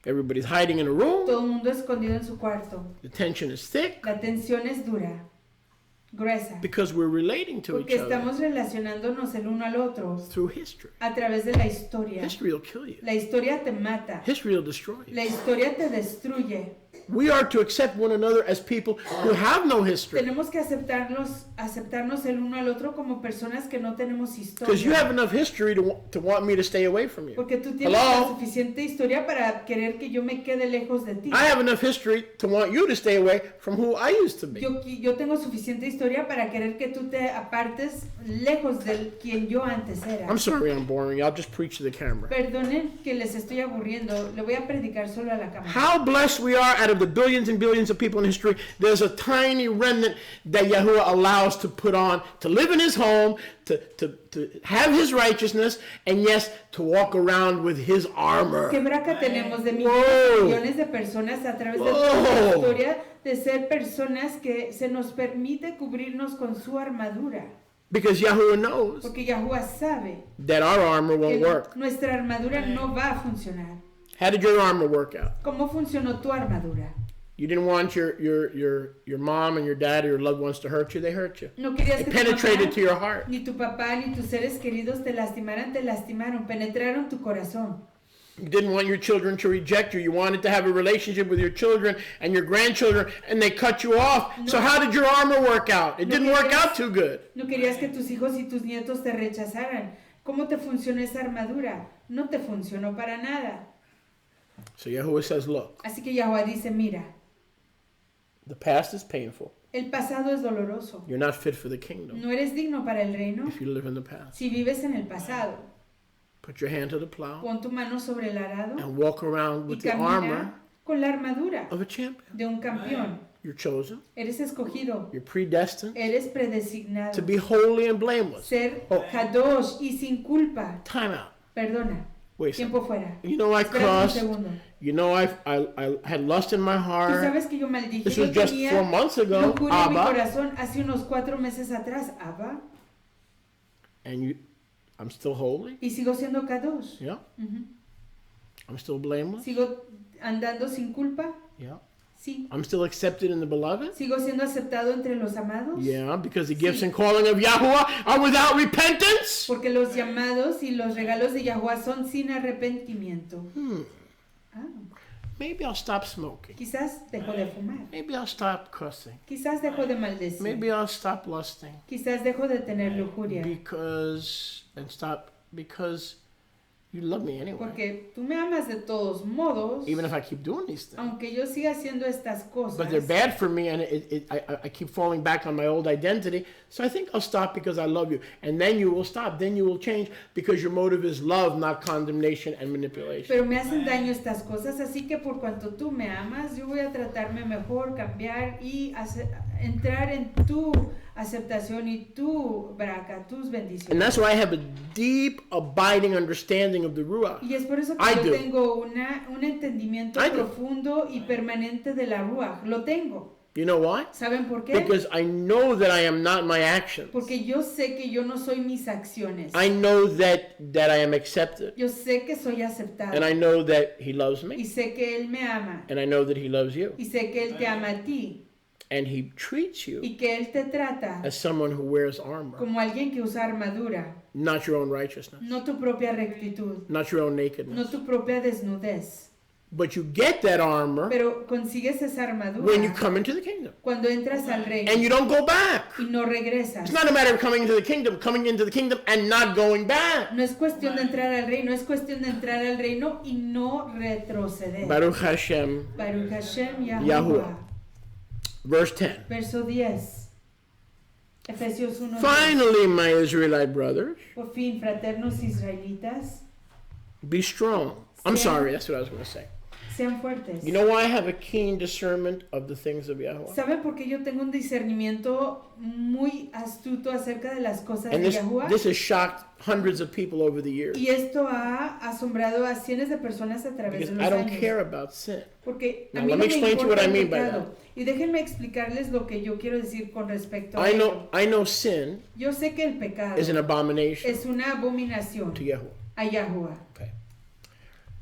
everybody's hiding in a room, todo el mundo escondido en su cuarto. the tension is thick La tensión es dura, gruesa, because we're relating to porque each other estamos relacionándonos el uno al otro through history. a través de la historia. History will kill you. La historia te mata, History will destroy you. la historia te destruye. We are to accept one another as people who have no history. Tenemos que aceptarnos el uno al otro como personas que no tenemos Because you have historia. enough history to want me to stay away from you. Porque tú tienes la Hello? suficiente historia para querer que yo me quede lejos de ti. I have enough history to want you to stay away from who I used to be. Yo tengo suficiente historia para querer que tú te apartes lejos de quien yo antes era. I'm sorry I'm boring you. I'll just preach to the camera. Perdonen que les estoy aburriendo. Le voy a predicar solo a la cámara. How blessed we are out of the billions and billions of people in history. There's a tiny remnant that Yahuwah allows to put on, to live in his home, to have his righteousness, and yes, to walk around with his armor. Qué braca tenemos de Whoa. millones de personas a través de Whoa. toda la historia de ser personas que se nos permite cubrirnos con su armadura. Because Yahuwah knows Porque Yahuwah sabe that our armor won't que work. nuestra armadura no va a funcionar. How did your armor work out? ¿Cómo funcionó tu armadura? You didn't want your mom and your dad or your loved ones to hurt you. They hurt you. No querías It que tu penetrated mamá, to your heart. ni tu papá, ni tus seres queridos te lastimaron, penetraron tu corazón. You didn't want your children to reject you. You wanted to have a relationship with your children and your grandchildren, and they cut you off. No. So how did your armor work out? It No didn't work querías- out too good. No querías que tus hijos y tus nietos te rechazaran. ¿Cómo te funcionó esa armadura? No te funcionó para nada. So Yahuwah says, look, Así que Yahuwah dice, mira, the past is painful. el pasado es doloroso. You're not fit for the kingdom No eres digno para el reino if you live in the past. si vives en el pasado. Put your hand to the plow Pon tu mano sobre el arado and walk around y with the armor camina con la armadura of a champion. de un campeón. You're chosen. Eres escogido. You're predestined Eres to predesignado. be holy and blameless. Ser Oh. kadosh y sin culpa. Time out. Perdona. Wait a second. Tiempo fuera. You know I Espérate un cussed. segundo. You know I had lust in my Tú heart. sabes que yo maldije. This Yo was just tenía 4 months ago, locura en mi Abba. corazón hace unos 4 meses atrás, Abba. And I'm still holy. Y sigo siendo kadosh. Yeah. Ujú. I'm still blameless. Sigo andando sin culpa. Yeah. Sí. I'm still accepted in the beloved. Sigo siendo aceptado entre los amados. Yeah, because the gifts Sí. and calling of Yahuwah are without repentance. Porque los llamados y los regalos de Yahuwah son sin arrepentimiento. Ah, Maybe I'll stop smoking. quizás dejo de fumar. Maybe I'll stop cussing. Quizás dejo de maldecir. Maybe I'll stop lusting. Quizás dejo de tener lujuria. Because you love me anyway. Porque tú me amas de todos modos, Even if I keep doing these things. aunque yo siga haciendo estas cosas. But they're bad for me, and I keep falling back on my old identity. So I think I'll stop because I love you. And then you will stop. Then you will change because your motive is love, not condemnation and manipulation. Pero me hacen daño estas cosas, así que por cuanto tú me amas, yo voy a tratarme mejor, cambiar y entrar en tu aceptación y tu braca, tus And bendiciones. that's why I have a deep, abiding understanding of the Ruach. Y es por eso que I yo do. tengo un entendimiento I do. profundo y permanente de la Ruach. Lo tengo. You know why? ¿Saben por qué? Because I know that I am not my actions. Porque yo sé que yo no soy mis acciones. I know that I am accepted. Yo sé que soy aceptado. And I know that He loves Y me. sé que Él me ama. And I know that He loves you. Y sé que Él te ama a ti. And He treats you Y que Él te trata as someone who wears armor, como alguien que usa armadura. not your own righteousness, No tu propia rectitud. not your own No nakedness. tu propia desnudez. But you get that armor Pero consigues esa armadura when you come into the kingdom. cuando entras al reino And you don't go back. y no regresas. It's not a matter of coming into the kingdom and not going back. No es cuestión de entrar al reino, es cuestión de entrar al reino y no retroceder. Baruch Hashem. Baruch Hashem Yahuwah. Yahuwah. Verse 10. Verso 10. Efesios 1. Finally, my Israelite brothers, Por fin, fraternos israelitas, be strong. I'm Sí. sorry, that's what I was going to say. sean fuertes. You know why I have a keen discernment of the things of Yahweh? ¿Saben por qué yo tengo un discernimiento muy astuto acerca de las cosas And de this, Yahuwah? this has shocked hundreds of people over the years. Y esto ha asombrado a cientos de personas a través Because de los I don't años. care about sin. Porque a Now, mí let no me me explain to you what importa I el mean by pecado. Y déjenme explicarles lo que yo quiero decir con respecto a I ello. know sin Yo sé que el pecado is an abomination es una abominación to Yahweh. a Yahuwah. Okay.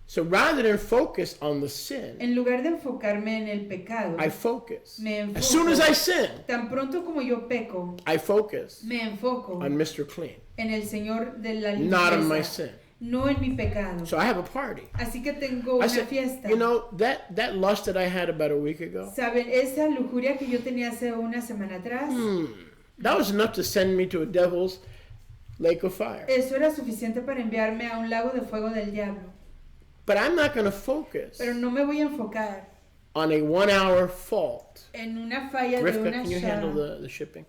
So rather than focus on the sin, En lugar de enfocarme en el pecado, I focus. me enfoco. As soon as I sin, Tan pronto como yo peco, I focus me enfoco on Mr. Clean, en el Señor de la not on my limpieza sin. no en mi pecado. So I have a party. Así que tengo I una said, fiesta. you know, that lust that I had about a week ago, ¿Saben? Esa lujuria que yo tenía hace una semana atrás, that was enough to send me to a devil's lake of fire. eso era suficiente para enviarme a un lago de fuego del diablo. But I'm not going to focus Pero no me voy a enfocar on a 1 hour fault. en una falla de Rivka, una can you handle shara. the shipping?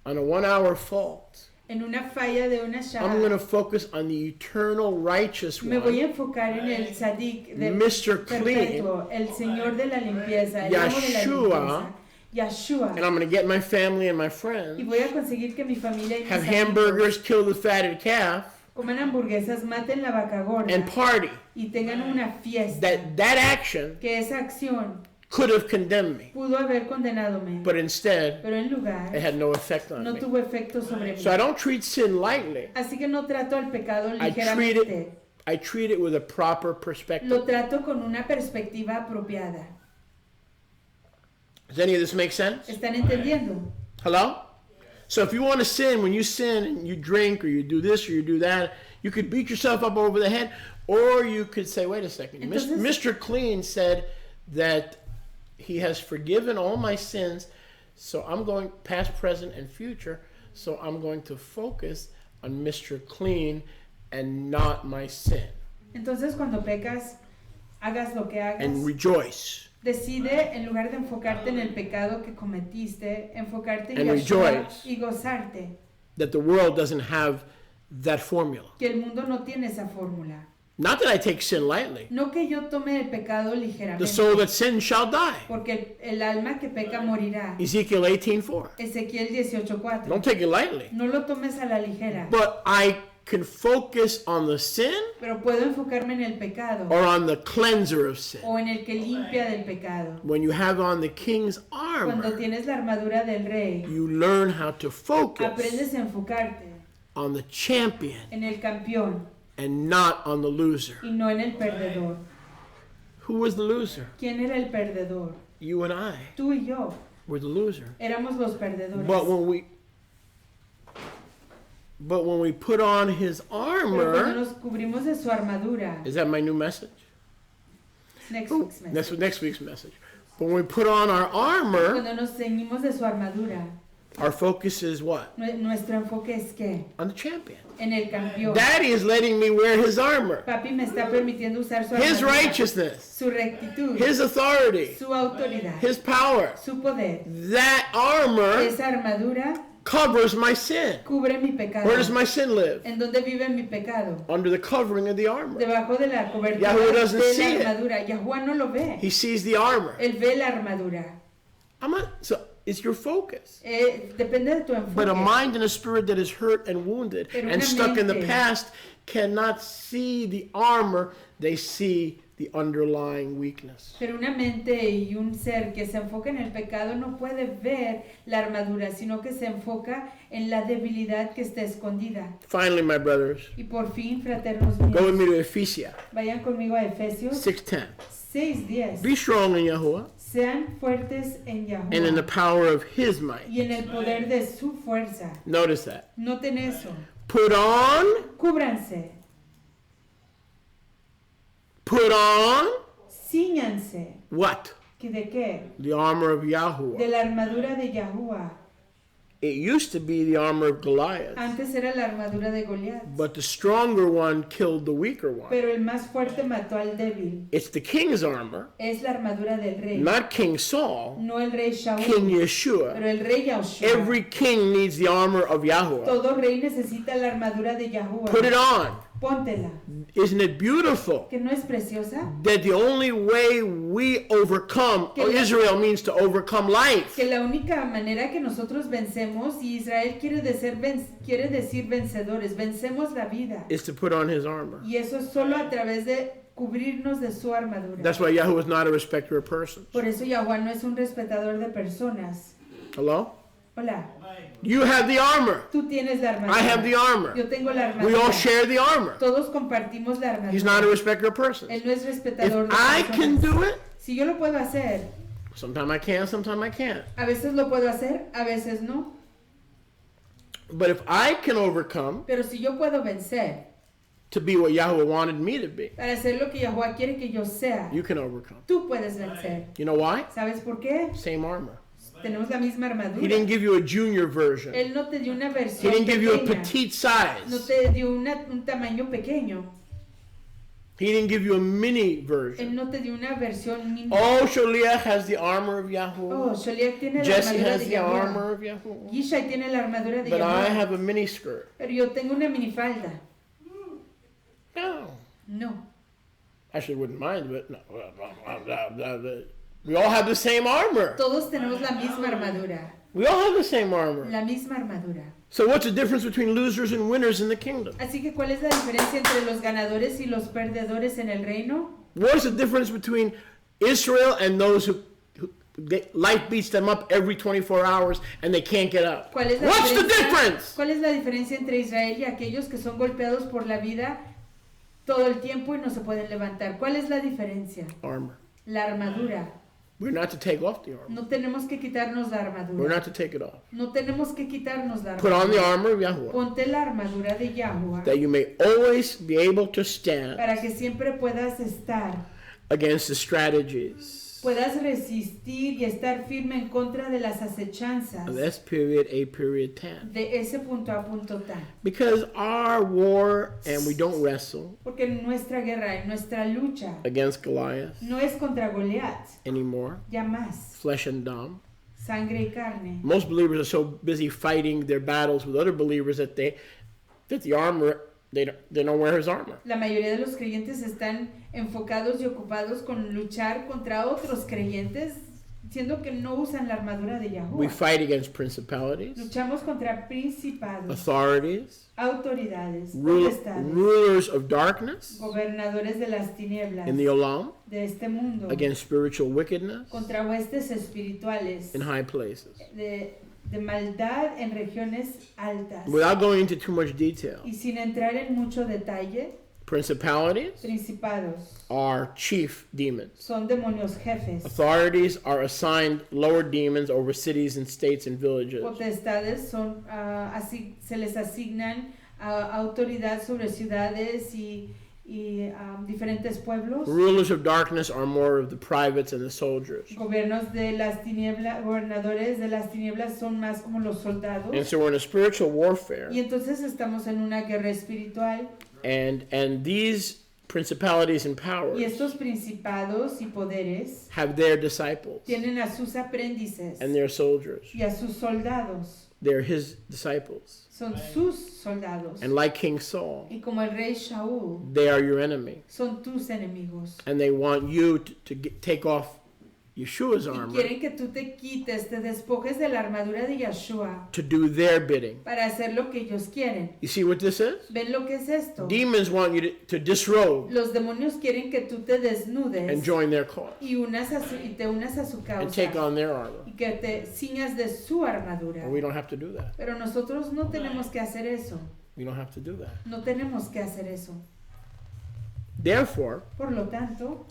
On a 1 hour fault. En una falla de una I'm going to shara. focus on the eternal righteous Me voy a one, enfocar en el Sadik del Mr. Clean, perpetuo, el Señor de la limpieza, el amo de la Yeshua, limpieza, Yeshua. and I'm going to get my family and my Y friends, voy a conseguir que mi familia y mis have amigos hamburgers, kill the fatted calf, coman hamburguesas, maten la vaca gorda and party. y tengan una fiesta. That action Que esa acción could have condemned me, pudo haber condenadome, but instead, pero en lugar it had no effect on no me. tuvo efecto sobre mí. So I don't treat sin lightly. Así que no trato al pecado I treat ligeramente. I treat it with a proper perspective. Lo trato con una perspectiva apropiada. Does any of this make sense? ¿Están entendiendo? Hello? So if you want to sin, when you sin and you drink or you do this or you do that, you could beat yourself up over the head, or you could say, wait a second. Entonces, Mr. Clean said that he has forgiven all my sins, so I'm going past, present, and future, so I'm going to focus on Mr. Clean and not my sin. entonces cuando pecas, hagas lo que hagas. And rejoice. Decide, en lugar de enfocarte en el pecado que cometiste, enfocarte en And Yeshua rejoice. y gozarte. That the world doesn't have that formula. Que el mundo no tiene esa fórmula. Not that I take sin lightly. No que yo tome el pecado The ligeramente. soul that sins shall die. Porque el alma que peca morirá. Ezekiel 18:4. Ezequiel 18:4. Don't take it lightly. No lo tomes a la ligera. But I can focus on the sin Pero puedo enfocarme en el pecado. or on the cleanser of sin. O en el que limpia del pecado. When you have on the king's Cuando armor, tienes la armadura del rey, you learn how to focus aprendes a enfocarte on the champion en el campeón and not on the loser. y no en el perdedor. Who was the loser? ¿Quién era el perdedor? You and I Tú y yo were the loser. éramos los perdedores. But when we put on his Pero cuando armor, nos cubrimos de su armadura, is that my new message? next week's message. That's next week's message. But when we put on our armor, Cuando nos ceñimos de su armadura, our focus is what? nuestro enfoque es ¿qué? On the champion. En el campeón. Daddy is letting me wear his armor, Papi me está permitiendo usar su his armadura, righteousness, su rectitud, his authority, su autoridad, his power. su poder. That armor Esa armadura covers my sin. cubre mi pecado. Where does my sin live? ¿En dónde vive mi pecado? Under the covering of the armor. Debajo de la cobertura Yahweh doesn't de see it. la armadura. Yahuwah no lo ve. He sees the armor. Él ve la armadura. So it's your focus. Depende de tu But a enfoque. mind and a spirit that is hurt and wounded Pero and una stuck in the mente. past cannot see the armor. They see the underlying weakness. Pero una mente y un ser que se enfoca en el pecado no puede ver la armadura, sino que se enfoca en la debilidad que está escondida. Finally, my brothers, Y por fin, fraternos go with míos, me to Ephesians vayan conmigo a Efesios 6:10. 6:10. Be strong in Yahuwah Sean fuertes en and in the Yahuwah power of his might. y en el poder de su fuerza. Notice that. Noten eso. Put on, Cúbranse, cíñanse. what? ¿De qué? The armor of De Yahuwah. la armadura de Yahuwah. It used to be the armor of Goliath, Antes era la armadura de Goliat. but the stronger one killed the weaker one. Pero el más fuerte mató al débil. It's the king's armor, Es la armadura del rey. not King Saul, No el rey Shaul. King Yeshua. Pero el rey Yahushua. Every king needs the armor of Yahuwah. Todo rey necesita la armadura de Yahuwah. Put it on. Póntela. Isn't it beautiful ¿Que no es preciosa? that the only way we overcome, Que la- Israel means to overcome life, Que la única manera que nosotros vencemos, y Israel quiere decir vencedores, vencemos la vida. is to put on his armor. Y eso es solo a través de cubrirnos de su armadura. That's why Yahuwah is not a respecter of persons. Por eso Yahuwah no es un respetador de personas. Hello? Hola, You have the armor. tú tienes la armadura. I have the armor. Yo tengo la We all armadura. share the armor. Todos compartimos la armadura. He's not a respecter of persons. Él no es If respetador de I can personas. do it, Si yo lo puedo hacer, sometimes I can, sometimes I can't. a veces lo puedo hacer, a veces no. But if I can overcome, Pero si yo puedo vencer, to be what Yahweh wanted me to be, para ser lo que Yahuwah quiere que yo sea, you can overcome. tú puedes vencer. You know why? ¿Sabes por qué? Same armor. Tenemos la misma He armadura. didn't give you a junior version. Él no te dio una He versión didn't give you a pequeña. petite No size. te dio un tamaño pequeño. He didn't give you a mini Él version. no te dio una versión mínima. Oh, Sholiach has the armor of Oh, Yahuwah. Sholiach tiene la Jesse armadura has de the armor Yahuwah. of Yahuwah. Yishai tiene la armadura de But I Yahuwah. have a mini skirt. Pero yo tengo una minifalda. No. No. Actually, wouldn't mind, but no. We all have the same armor. Todos tenemos la misma armadura. We all have the same armor. La misma armadura. So what's the difference between losers and winners in the kingdom? Así que, ¿cuál es la diferencia entre los ganadores y los perdedores en el reino? What's the difference between Israel and those who life beats them up every 24 hours and they can't get up? ¿Cuál es la What's the diferencia? difference? ¿Cuál es la diferencia entre Israel y aquellos que son golpeados por la vida todo el tiempo y no se pueden levantar? ¿Cuál es la diferencia? Armor. La armadura. We're not to take off the armor. No tenemos que quitarnos la We're armadura. not to take it off. No tenemos que quitarnos la Put on the armadura. armor of Yahuwah, Ponte la armadura de Yahuwah that you may always be able to stand para que siempre puedas estar, against the strategies puedas resistir y estar firme en contra de las acechanzas of S period A period tan. de ese punto a punto tan. Because our war, and we don't wrestle Porque nuestra guerra y nuestra lucha against Goliath no es contra Goliat, anymore, ya más, flesh and dumb. sangre y carne. Most believers are so busy fighting their battles with other believers that the armor, they don't wear his armor. La mayoría de los creyentes están enfocados y ocupados con luchar contra otros creyentes, siendo que no usan la armadura de We Yahuwah. fight against principalities, Luchamos contra principados, authorities, autoridades, potestades, rulers of darkness gobernadores de las tinieblas in the Olam, de este mundo, against spiritual wickedness contra huestes espirituales in high places. de maldad en regiones altas. Without going into too much detail, Y sin entrar en mucho detalle, principalities principados are chief demons. son demonios jefes. Authorities are assigned lower demons over cities and states and villages. Potestades son así, se les asignan autoridad sobre ciudades y diferentes pueblos. Rulers of darkness are more of the privates and the soldiers. Gobiernos de las tinieblas, gobernadores de las tinieblas son más como los soldados. And so we're in a spiritual warfare, Y entonces estamos en una guerra espiritual and these principalities and y powers estos principados y poderes have their disciples tienen a sus aprendices and their soldiers. y a sus soldados. They're his disciples. Son sus soldados. And like King Saul, Y como el rey Shaul, they are your enemy. son tus enemigos. And they want you to take off Yeshua's Y armor quieren que tú te quites, te despojes de la armadura de Yeshua to do their bidding. para hacer lo que ellos quieren. You see what this is? ¿Ven lo que es esto? Demons want you to disrobe Los demonios quieren que tú te and desnudes join their cause y te unas a su and take causa on their armor. y que te ciñas de su armadura. But we don't have to do that. Pero nosotros no tenemos que hacer eso. We don't have to do that. No tenemos que hacer eso. Therefore, Por lo tanto,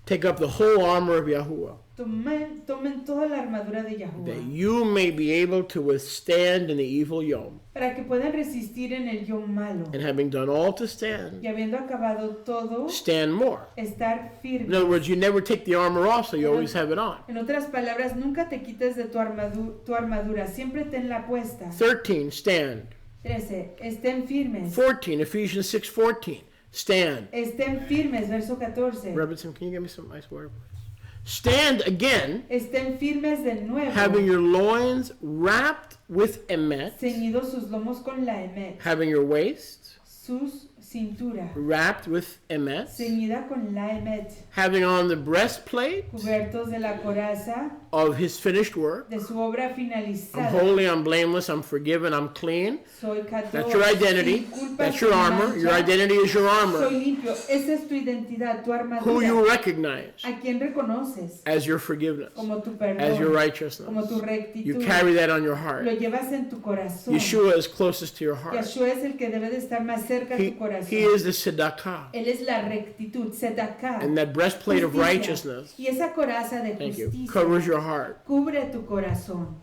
take up the whole armor of Yahuwah, tomen toda la armadura de that Yahuwah you may be able to withstand in the evil yom. para que puedan resistir en el yo malo. And having done all to stand, Y habiendo acabado todo, stand more. estar In firme. other words, you never take the armor off, so you always have it on. En otras palabras, nunca te quites de tu armadura, siempre tenla puesta. 13, stand. 13. Estén firmes. 14, Ephesians 6:14, stand. Estén firmes, verso 14. Robinson, can you give me some ice water, please? Stand again, Estén firmes de nuevo, having your loins wrapped with emet, ceñidos sus lomos con la emet, having your waist sus cintura, wrapped with emet, ceñida con la emet, having on the breastplate cubiertos de la coraza of his finished work. de su obra I'm finalizada. holy, I'm blameless, I'm forgiven, I'm clean. Soy That's católico, your identity. sin culpa, That's your sin armor. mancha. Your identity is your Soy armor. limpio. Esa es tu identidad, tu Who armadura. you recognize ¿A quién reconoces? as your forgiveness, Como tu as your perdón, righteousness. como tu You rectitud. carry that on your Lo heart. llevas en tu corazón. Yeshua is closest to your heart. Yeshua es el que debe de estar más cerca de tu corazón. He is the tzedakah. Él es la rectitud, tzedakah, And that breastplate of justicia. righteousness, Y esa coraza de thank you, justicia covers your heart. cubre tu corazón.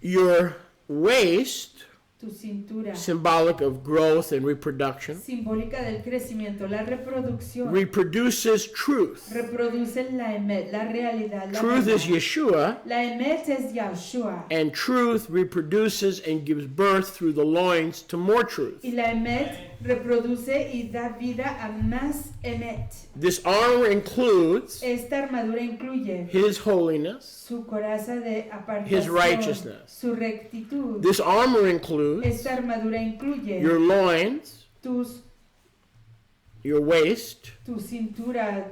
Your waist Tu Tu cintura. symbolic of growth and reproduction, Simbólica del crecimiento, la reproducción. reproduces truth. Reproduce la emet, la realidad, la Truth is verdad. Yeshua, La emet es Yahshua. and truth reproduces and gives birth through the loins to more truth. Y la emet reproduce y da vida a más emet. This armor includes Esta armadura incluye His holiness. su coraza de His apartación, righteousness. su rectitud. This armor includes Esta armadura incluye your loins, tus, your waist, tu cintura,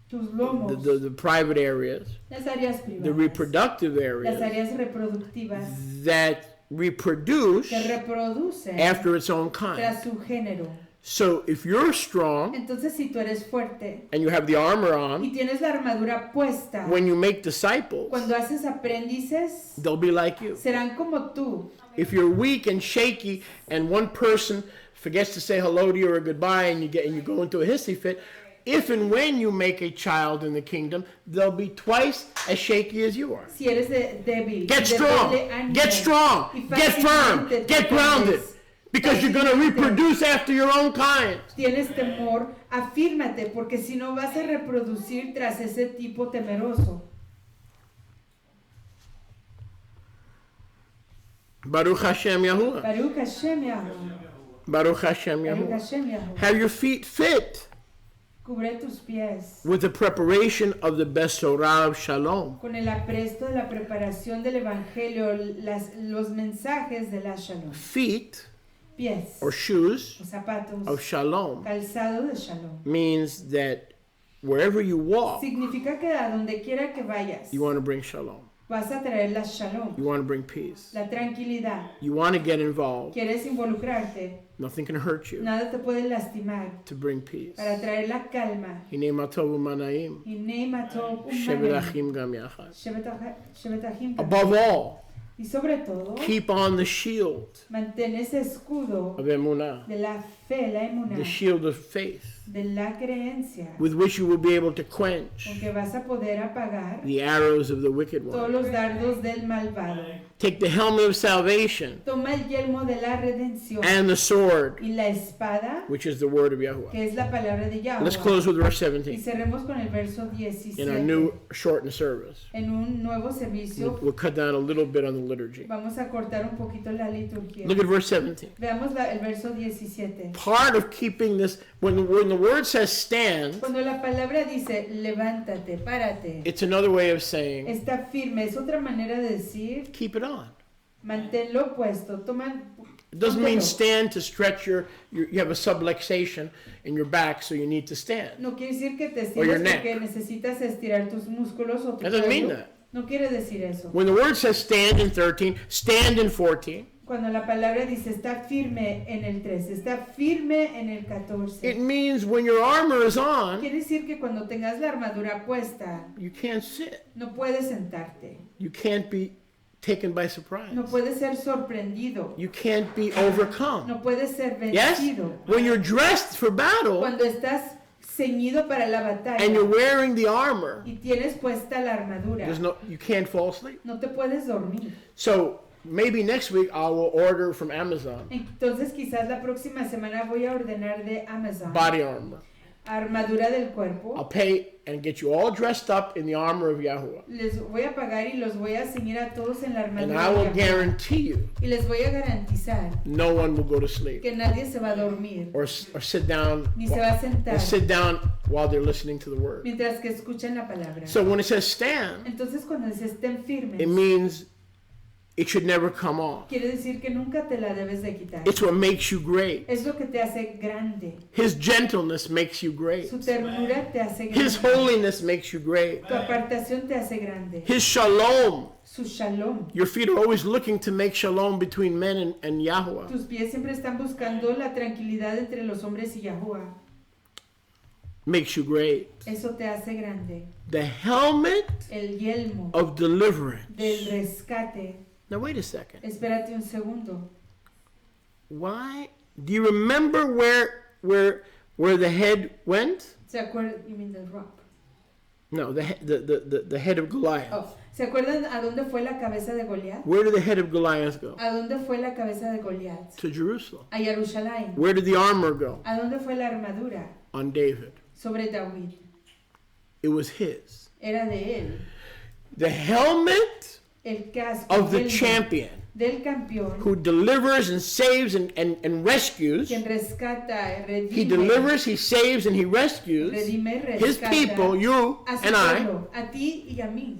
tus lomos, the private areas, las áreas the privadas, reproductive las areas áreas reproductivas that reproduce que reproducen after its own kind. tras su género. So if you're strong Entonces, si tú eres fuerte and you have the armor y on, tienes la armadura puesta, when you make disciples, cuando haces aprendices, they'll be like you. serán como tú. If you're weak and shaky and one person forgets to say hello to you or goodbye and you go into a hissy fit, if and when you make a child in the kingdom, they'll be twice as shaky as you are. Si eres débil, Get de strong, doble ánimo, get strong, y get firm, fácilmente get te grounded, pones, because you're going to fácilmente reproduce after your own kind. tienes temor, afírmate, porque si no vas a reproducir tras ese tipo temeroso. Baruch Hashem Yahuwah. Baruch Hashem Yahuwah. Baruch Hashem Baruch Yahuwah. Hashem Yahuwah. Have your feet fit Cubre tus pies with the preparation of the Besorah of Shalom. con el apresto de la preparación del Evangelio, los mensajes de la Shalom. Feet Pies or shoes o zapatos, of Shalom calzado de Shalom. means that wherever you walk, Significa que a donde quiera que vayas, you want to bring Shalom. vas a traer la Shalom, You want to bring peace. la tranquilidad. You want to get involved. Quieres involucrarte, Nothing can hurt you nada te puede lastimar, to bring peace. para traer la calma. Hine matovu manaim. Y Neima Tov Shevet Umanim, achim gam yachad. Shevet Ahim. Above all, Y sobre todo, keep on the shield mantén ese escudo of emunah, de la fe, la emuná, the shield of faith, de la creencia, with which you will be able to quench con que vas a poder apagar the arrows of the wicked todos one. los dardos del malvado. Take the helmet of salvation Toma el yelmo de la redención and the sword, y la espada, which is the word of Yahuwah. que es la palabra de Yahweh. Let's close with verse Y 17 cerremos con el verso in our 17. new shortened service. En un nuevo servicio We'll cut down a little bit on the liturgy. vamos a cortar un poquito la liturgia. Look at verse 17. Veamos el verso 17. Part of keeping this, when the word says stand, Cuando la palabra dice levántate, párate, it's another way of saying está firme, es otra manera de decir keep it on. manténlo puesto. It doesn't mean póntelo. stand to stretch you have a subluxation in your back, so you need to stand. No quiere decir que te Or your estires neck. porque necesitas estirar tus músculos o tu That doesn't mean cuello. that. No quiere decir eso. When the word says stand in 13, stand in 14, Cuando la palabra dice está firme en el 13, está firme en el 14. it means when your armor is on, Quiere decir que cuando tengas la armadura puesta, you can't sit. no puedes sentarte. You can't be taken by surprise. No puedes ser sorprendido. You can't be overcome. No puedes ser Yes? vencido. When you're dressed for battle Cuando estás ceñido para la batalla and you're wearing the armor, y tienes puesta la armadura, you can't fall asleep. no te puedes dormir. So maybe next week I will order from Amazon Entonces quizás la próxima semana voy a ordenar de Amazon body armor. armadura del cuerpo. I'll pay and get you all dressed up in the armor of Yahuwah. Les voy a pagar y los voy a ceñir a todos en la And armadura I de will Yahweh. guarantee you Y les voy a garantizar no one will go to sleep que nadie se va a dormir or sit down ni se va a sentar while they're listening to the word. mientras que escuchan la palabra. So when it says stand, Entonces cuando dice estén firmes, it means it should never come off. quiere decir que nunca te la debes de quitar. It's what makes you great. Es lo que te hace grande. His gentleness makes you great. Su ternura te hace His grande. holiness makes you great. Tu apartación te hace grande. His shalom. Su shalom. Your feet are always looking to make shalom between men and Yahuwah. Tus pies siempre están buscando la tranquilidad entre los hombres y Yahuwah. Makes you great. Eso te hace grande. The helmet El yelmo of deliverance. del rescate. Now wait a second. Espérate un segundo. Why? Do you remember where the head went? ¿Se acuerdan? You mean the rock. No, the head of Goliath. Oh, ¿se acuerdan a dónde fue la cabeza de Goliat? Where did the head of Goliath go? ¿A dónde fue la cabeza de Goliat? To Jerusalem. A Jerusalén. Where did the armor go? ¿A dónde fue la armadura? On David. Sobre David. It was his. Era de él. The helmet El casco of the champion del campeón, who delivers and saves and rescues. quien rescata, redime, He delivers, he saves, and he rescues redime, his rescata people, you a su and I, pueblo, a ti y a mí.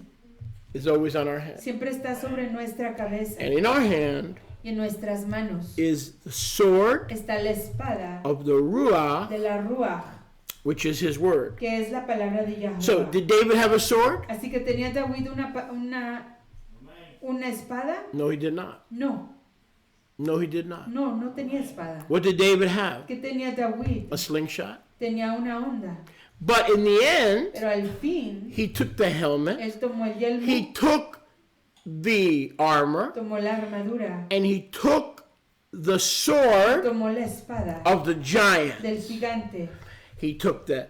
is always on our head. Siempre está sobre nuestra cabeza And in our hand y en nuestras manos is the sword está la espada of the Ruach, de la Ruach, which is his word. que es la palabra de Yahweh. So, did David have a sword? Así que tenía David una espada. No, he did not. No, No, he did not. no tenía espada. What did David have? ¿Qué tenía David? A slingshot. Tenía una onda. But in the end, Pero al fin, he took the helmet, él tomó el yelmo, he took the armor, tomó la armadura, and he took the sword tomó la espada of the giant. del gigante, He took the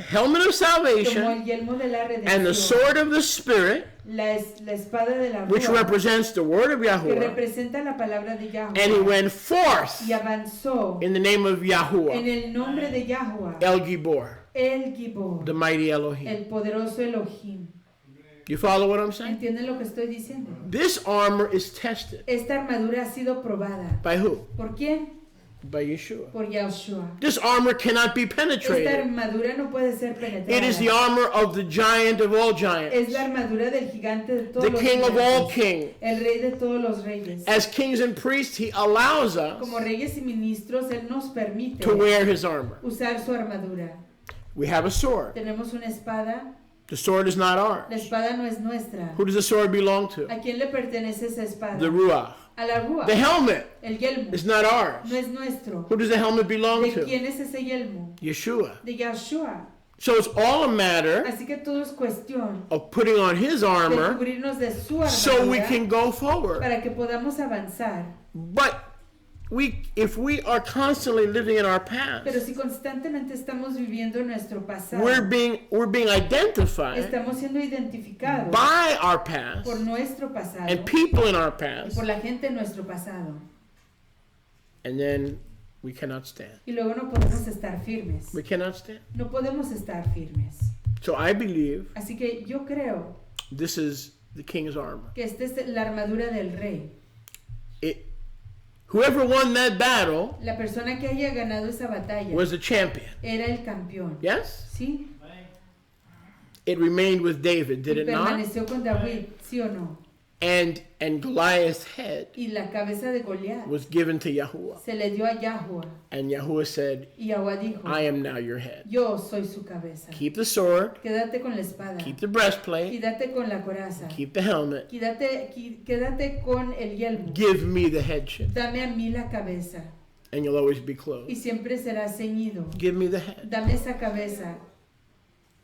helmet of tomó salvation el yelmo de la and the redención, sword of the Spirit, la espada de la which Ruach, represents the word of que Yahuwah, representa la palabra de and he Yahweh, went forth y avanzó in the name of en Yahuwah, el nombre de Yahweh, El Gibor, el Gibor, the mighty Elohim. el poderoso Elohim. You follow what I'm saying? ¿Entienden lo que estoy diciendo? This armor is tested. Esta armadura ha sido probada. By who? ¿Por quién? By Yeshua. Por Yahushua. This armor cannot be Esta penetrated. armadura no puede ser It is the penetrada. armor of the giant of all Es giants, la armadura del gigante de todos the los king of all gigantes, kings. el rey de todos los reyes. As kings and priests, he allows us Como reyes y ministros, él nos permite to wear his armor. usar su armadura. We have a sword. Tenemos una espada. The sword is not La ours. espada no es nuestra. Who does the sword belong to? ¿A quién le pertenece esa espada? The Ruach. A la Rúa. The helmet El yelmo is not ours. no es nuestro. Who does the helmet belong ¿De to? quién es ese yelmo? Yeshua. De Yahushua. So it's all a matter Así que todo es cuestión of putting on his de armor cubrirnos de su armadura so we can go forward. para que podamos avanzar. But if we are constantly living in our past, Pero si constantemente estamos viviendo nuestro pasado, we're being identified estamos siendo identificados by our past por nuestro pasado and people in our y past, por la gente en nuestro pasado. and then we cannot stand. Y luego no podemos estar firmes. We cannot stand. No podemos estar firmes. So I believe Así que yo creo this is the king's armor. que esta es la armadura del rey. Whoever won that battle La persona que haya ganado esa batalla was the champion. era el campeón. Yes? ¿Sí? It remained with David, did Y it not? permaneció con David, ¿sí o no? And Goliath's head Y la cabeza de Goliat was given to Yahuwah. se le dio a Yahweh. And Yahuwah said, Y Yahweh dijo, I am now your head. yo soy su cabeza. Keep the sword, Quédate con la espada. keep the breastplate, Quédate con la coraza. keep the helmet. Quédate con el yelmo. Give me the headship, Dame a mí la cabeza. and you'll always be Y clothed. siempre serás ceñido. Give me the head. Dame esa cabeza.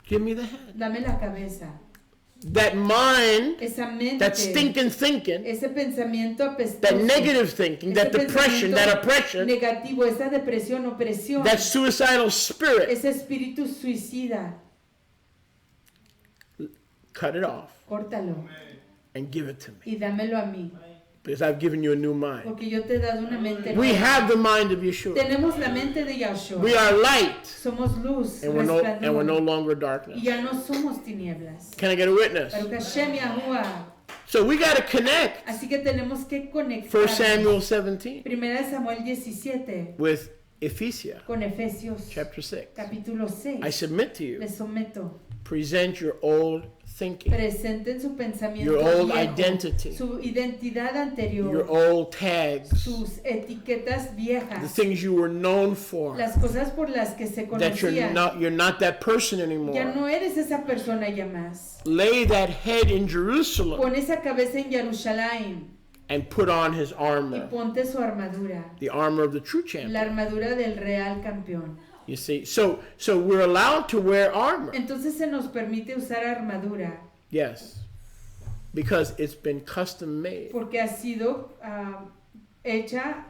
Give me the head. Dame la cabeza. That mind, Esa mente. that stinking thinking, Ese pensamiento apestoso. that negative thinking, that ese depression, pensamiento that oppression, negativo, esa depresión, opresión. that suicidal spirit, Ese espíritu suicida. cut it off Córtalo. and give it to me. Y dámelo a mí. Because I've given you a new mind. Porque yo te he dado una mente We nueva. have the mind of Yeshua. Tenemos la mente de Yahshua. We are light, Somos luz, and we're no resplandor. longer Y darkness. ya no somos tinieblas. Can I get a witness? Pero que Hashem Yahuwah. So we got to connect Así que tenemos que 1 conectar. Samuel 17 Primera de Samuel 17 with Ephesia con Efesios chapter 6. capítulo 6. I submit to you, Les someto. present your old thinking, Presenten su pensamiento your old viejo, identity, su identidad anterior, your old tags, sus etiquetas the viejas, things you were known for, las cosas por las que se that conocían. you're not that person Ya anymore. no eres esa persona ya más. Lay that head in Jerusalem Pon esa cabeza en Jerusalén and put on his y armor, ponte su armadura, the armor of the true la champion. armadura del real campeón. You see, so we're allowed to wear armor. Entonces se nos permite usar armadura Yes, because it's been custom made porque ha sido hecha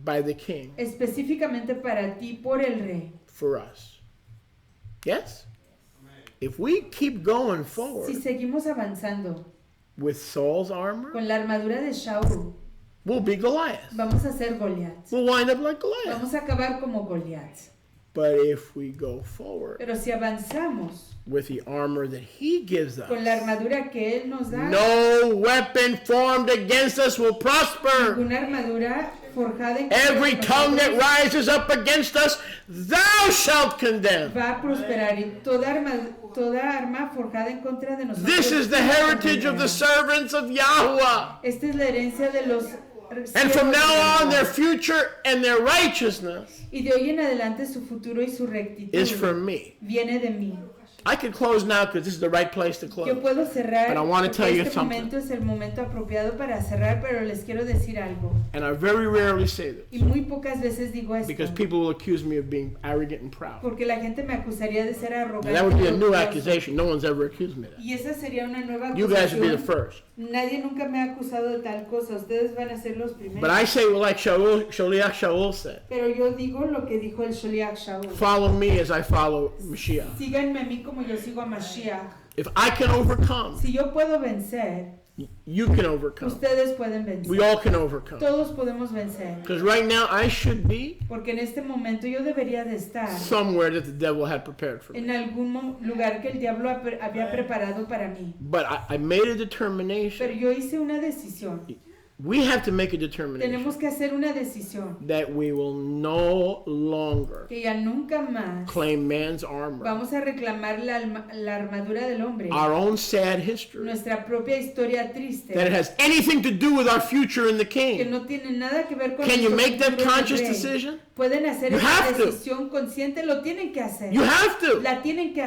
by the king específicamente para ti por el rey. for us. Yes? if we keep going Si forward seguimos avanzando with Saul's armor, con la armadura de Saúl, we'll be Goliath. vamos a ser Goliat. We'll wind up like Goliath. Vamos a acabar como Goliat. But if we go forward Pero si avanzamos with the armor that he gives us, con la armadura que Él nos da, no weapon formed against us will prosper. una armadura forjada en Every contra de tongue that nosotros rises up against us, thou shalt condemn. va a prosperar, y toda arma forjada en contra de nosotros. This is the heritage of the servants of Yahweh. Esta es la herencia de los And from siervos de now on, Yahweh. their future and their righteousness Y de hoy en adelante su futuro y su rectitud is from me. viene de mí. I could close now because this is the right place to Yo close. puedo cerrar, But I want to porque tell you este something. momento es el momento apropiado para cerrar, pero les quiero decir algo. And I very rarely say Y this muy pocas veces digo esto, because people will accuse me of being arrogant and proud. porque la gente me acusaría de ser arrogante. And that would be a y new orgulloso. accusation. No one's ever accused me of that. Y esa sería una nueva You guys would be the acusación. first. Nadie nunca me ha acusado de tal cosa. Ustedes van a ser los primeros. But I say, well, like Sholiach Shaul said, Pero yo digo lo que dijo el Sholiach Shaul. follow me as I follow Mashiach. Síganme a mí como yo sigo a Mashiach. If I can overcome, Si yo puedo vencer, you can overcome. ustedes pueden vencer. We all can overcome. Todos podemos vencer. Because right now I should be Porque en este momento yo debería de estar somewhere that the devil had prepared for me. en algún lugar que el diablo había preparado para mí. But I made a Pero determination. yo hice una decisión. We have to make a determination Tenemos que hacer una decisión. that we will no longer Que ya nunca más claim man's armor, vamos a reclamar la armadura del hombre. our own sad history, Nuestra propia historia triste. that it has anything to do with our future in the Que King. no tiene nada que ver con Can you nuestro make that futuro en el conscious Rey. decision? Pueden hacer You esa have to. decisión consciente, lo tienen que hacer. You have to. La tienen que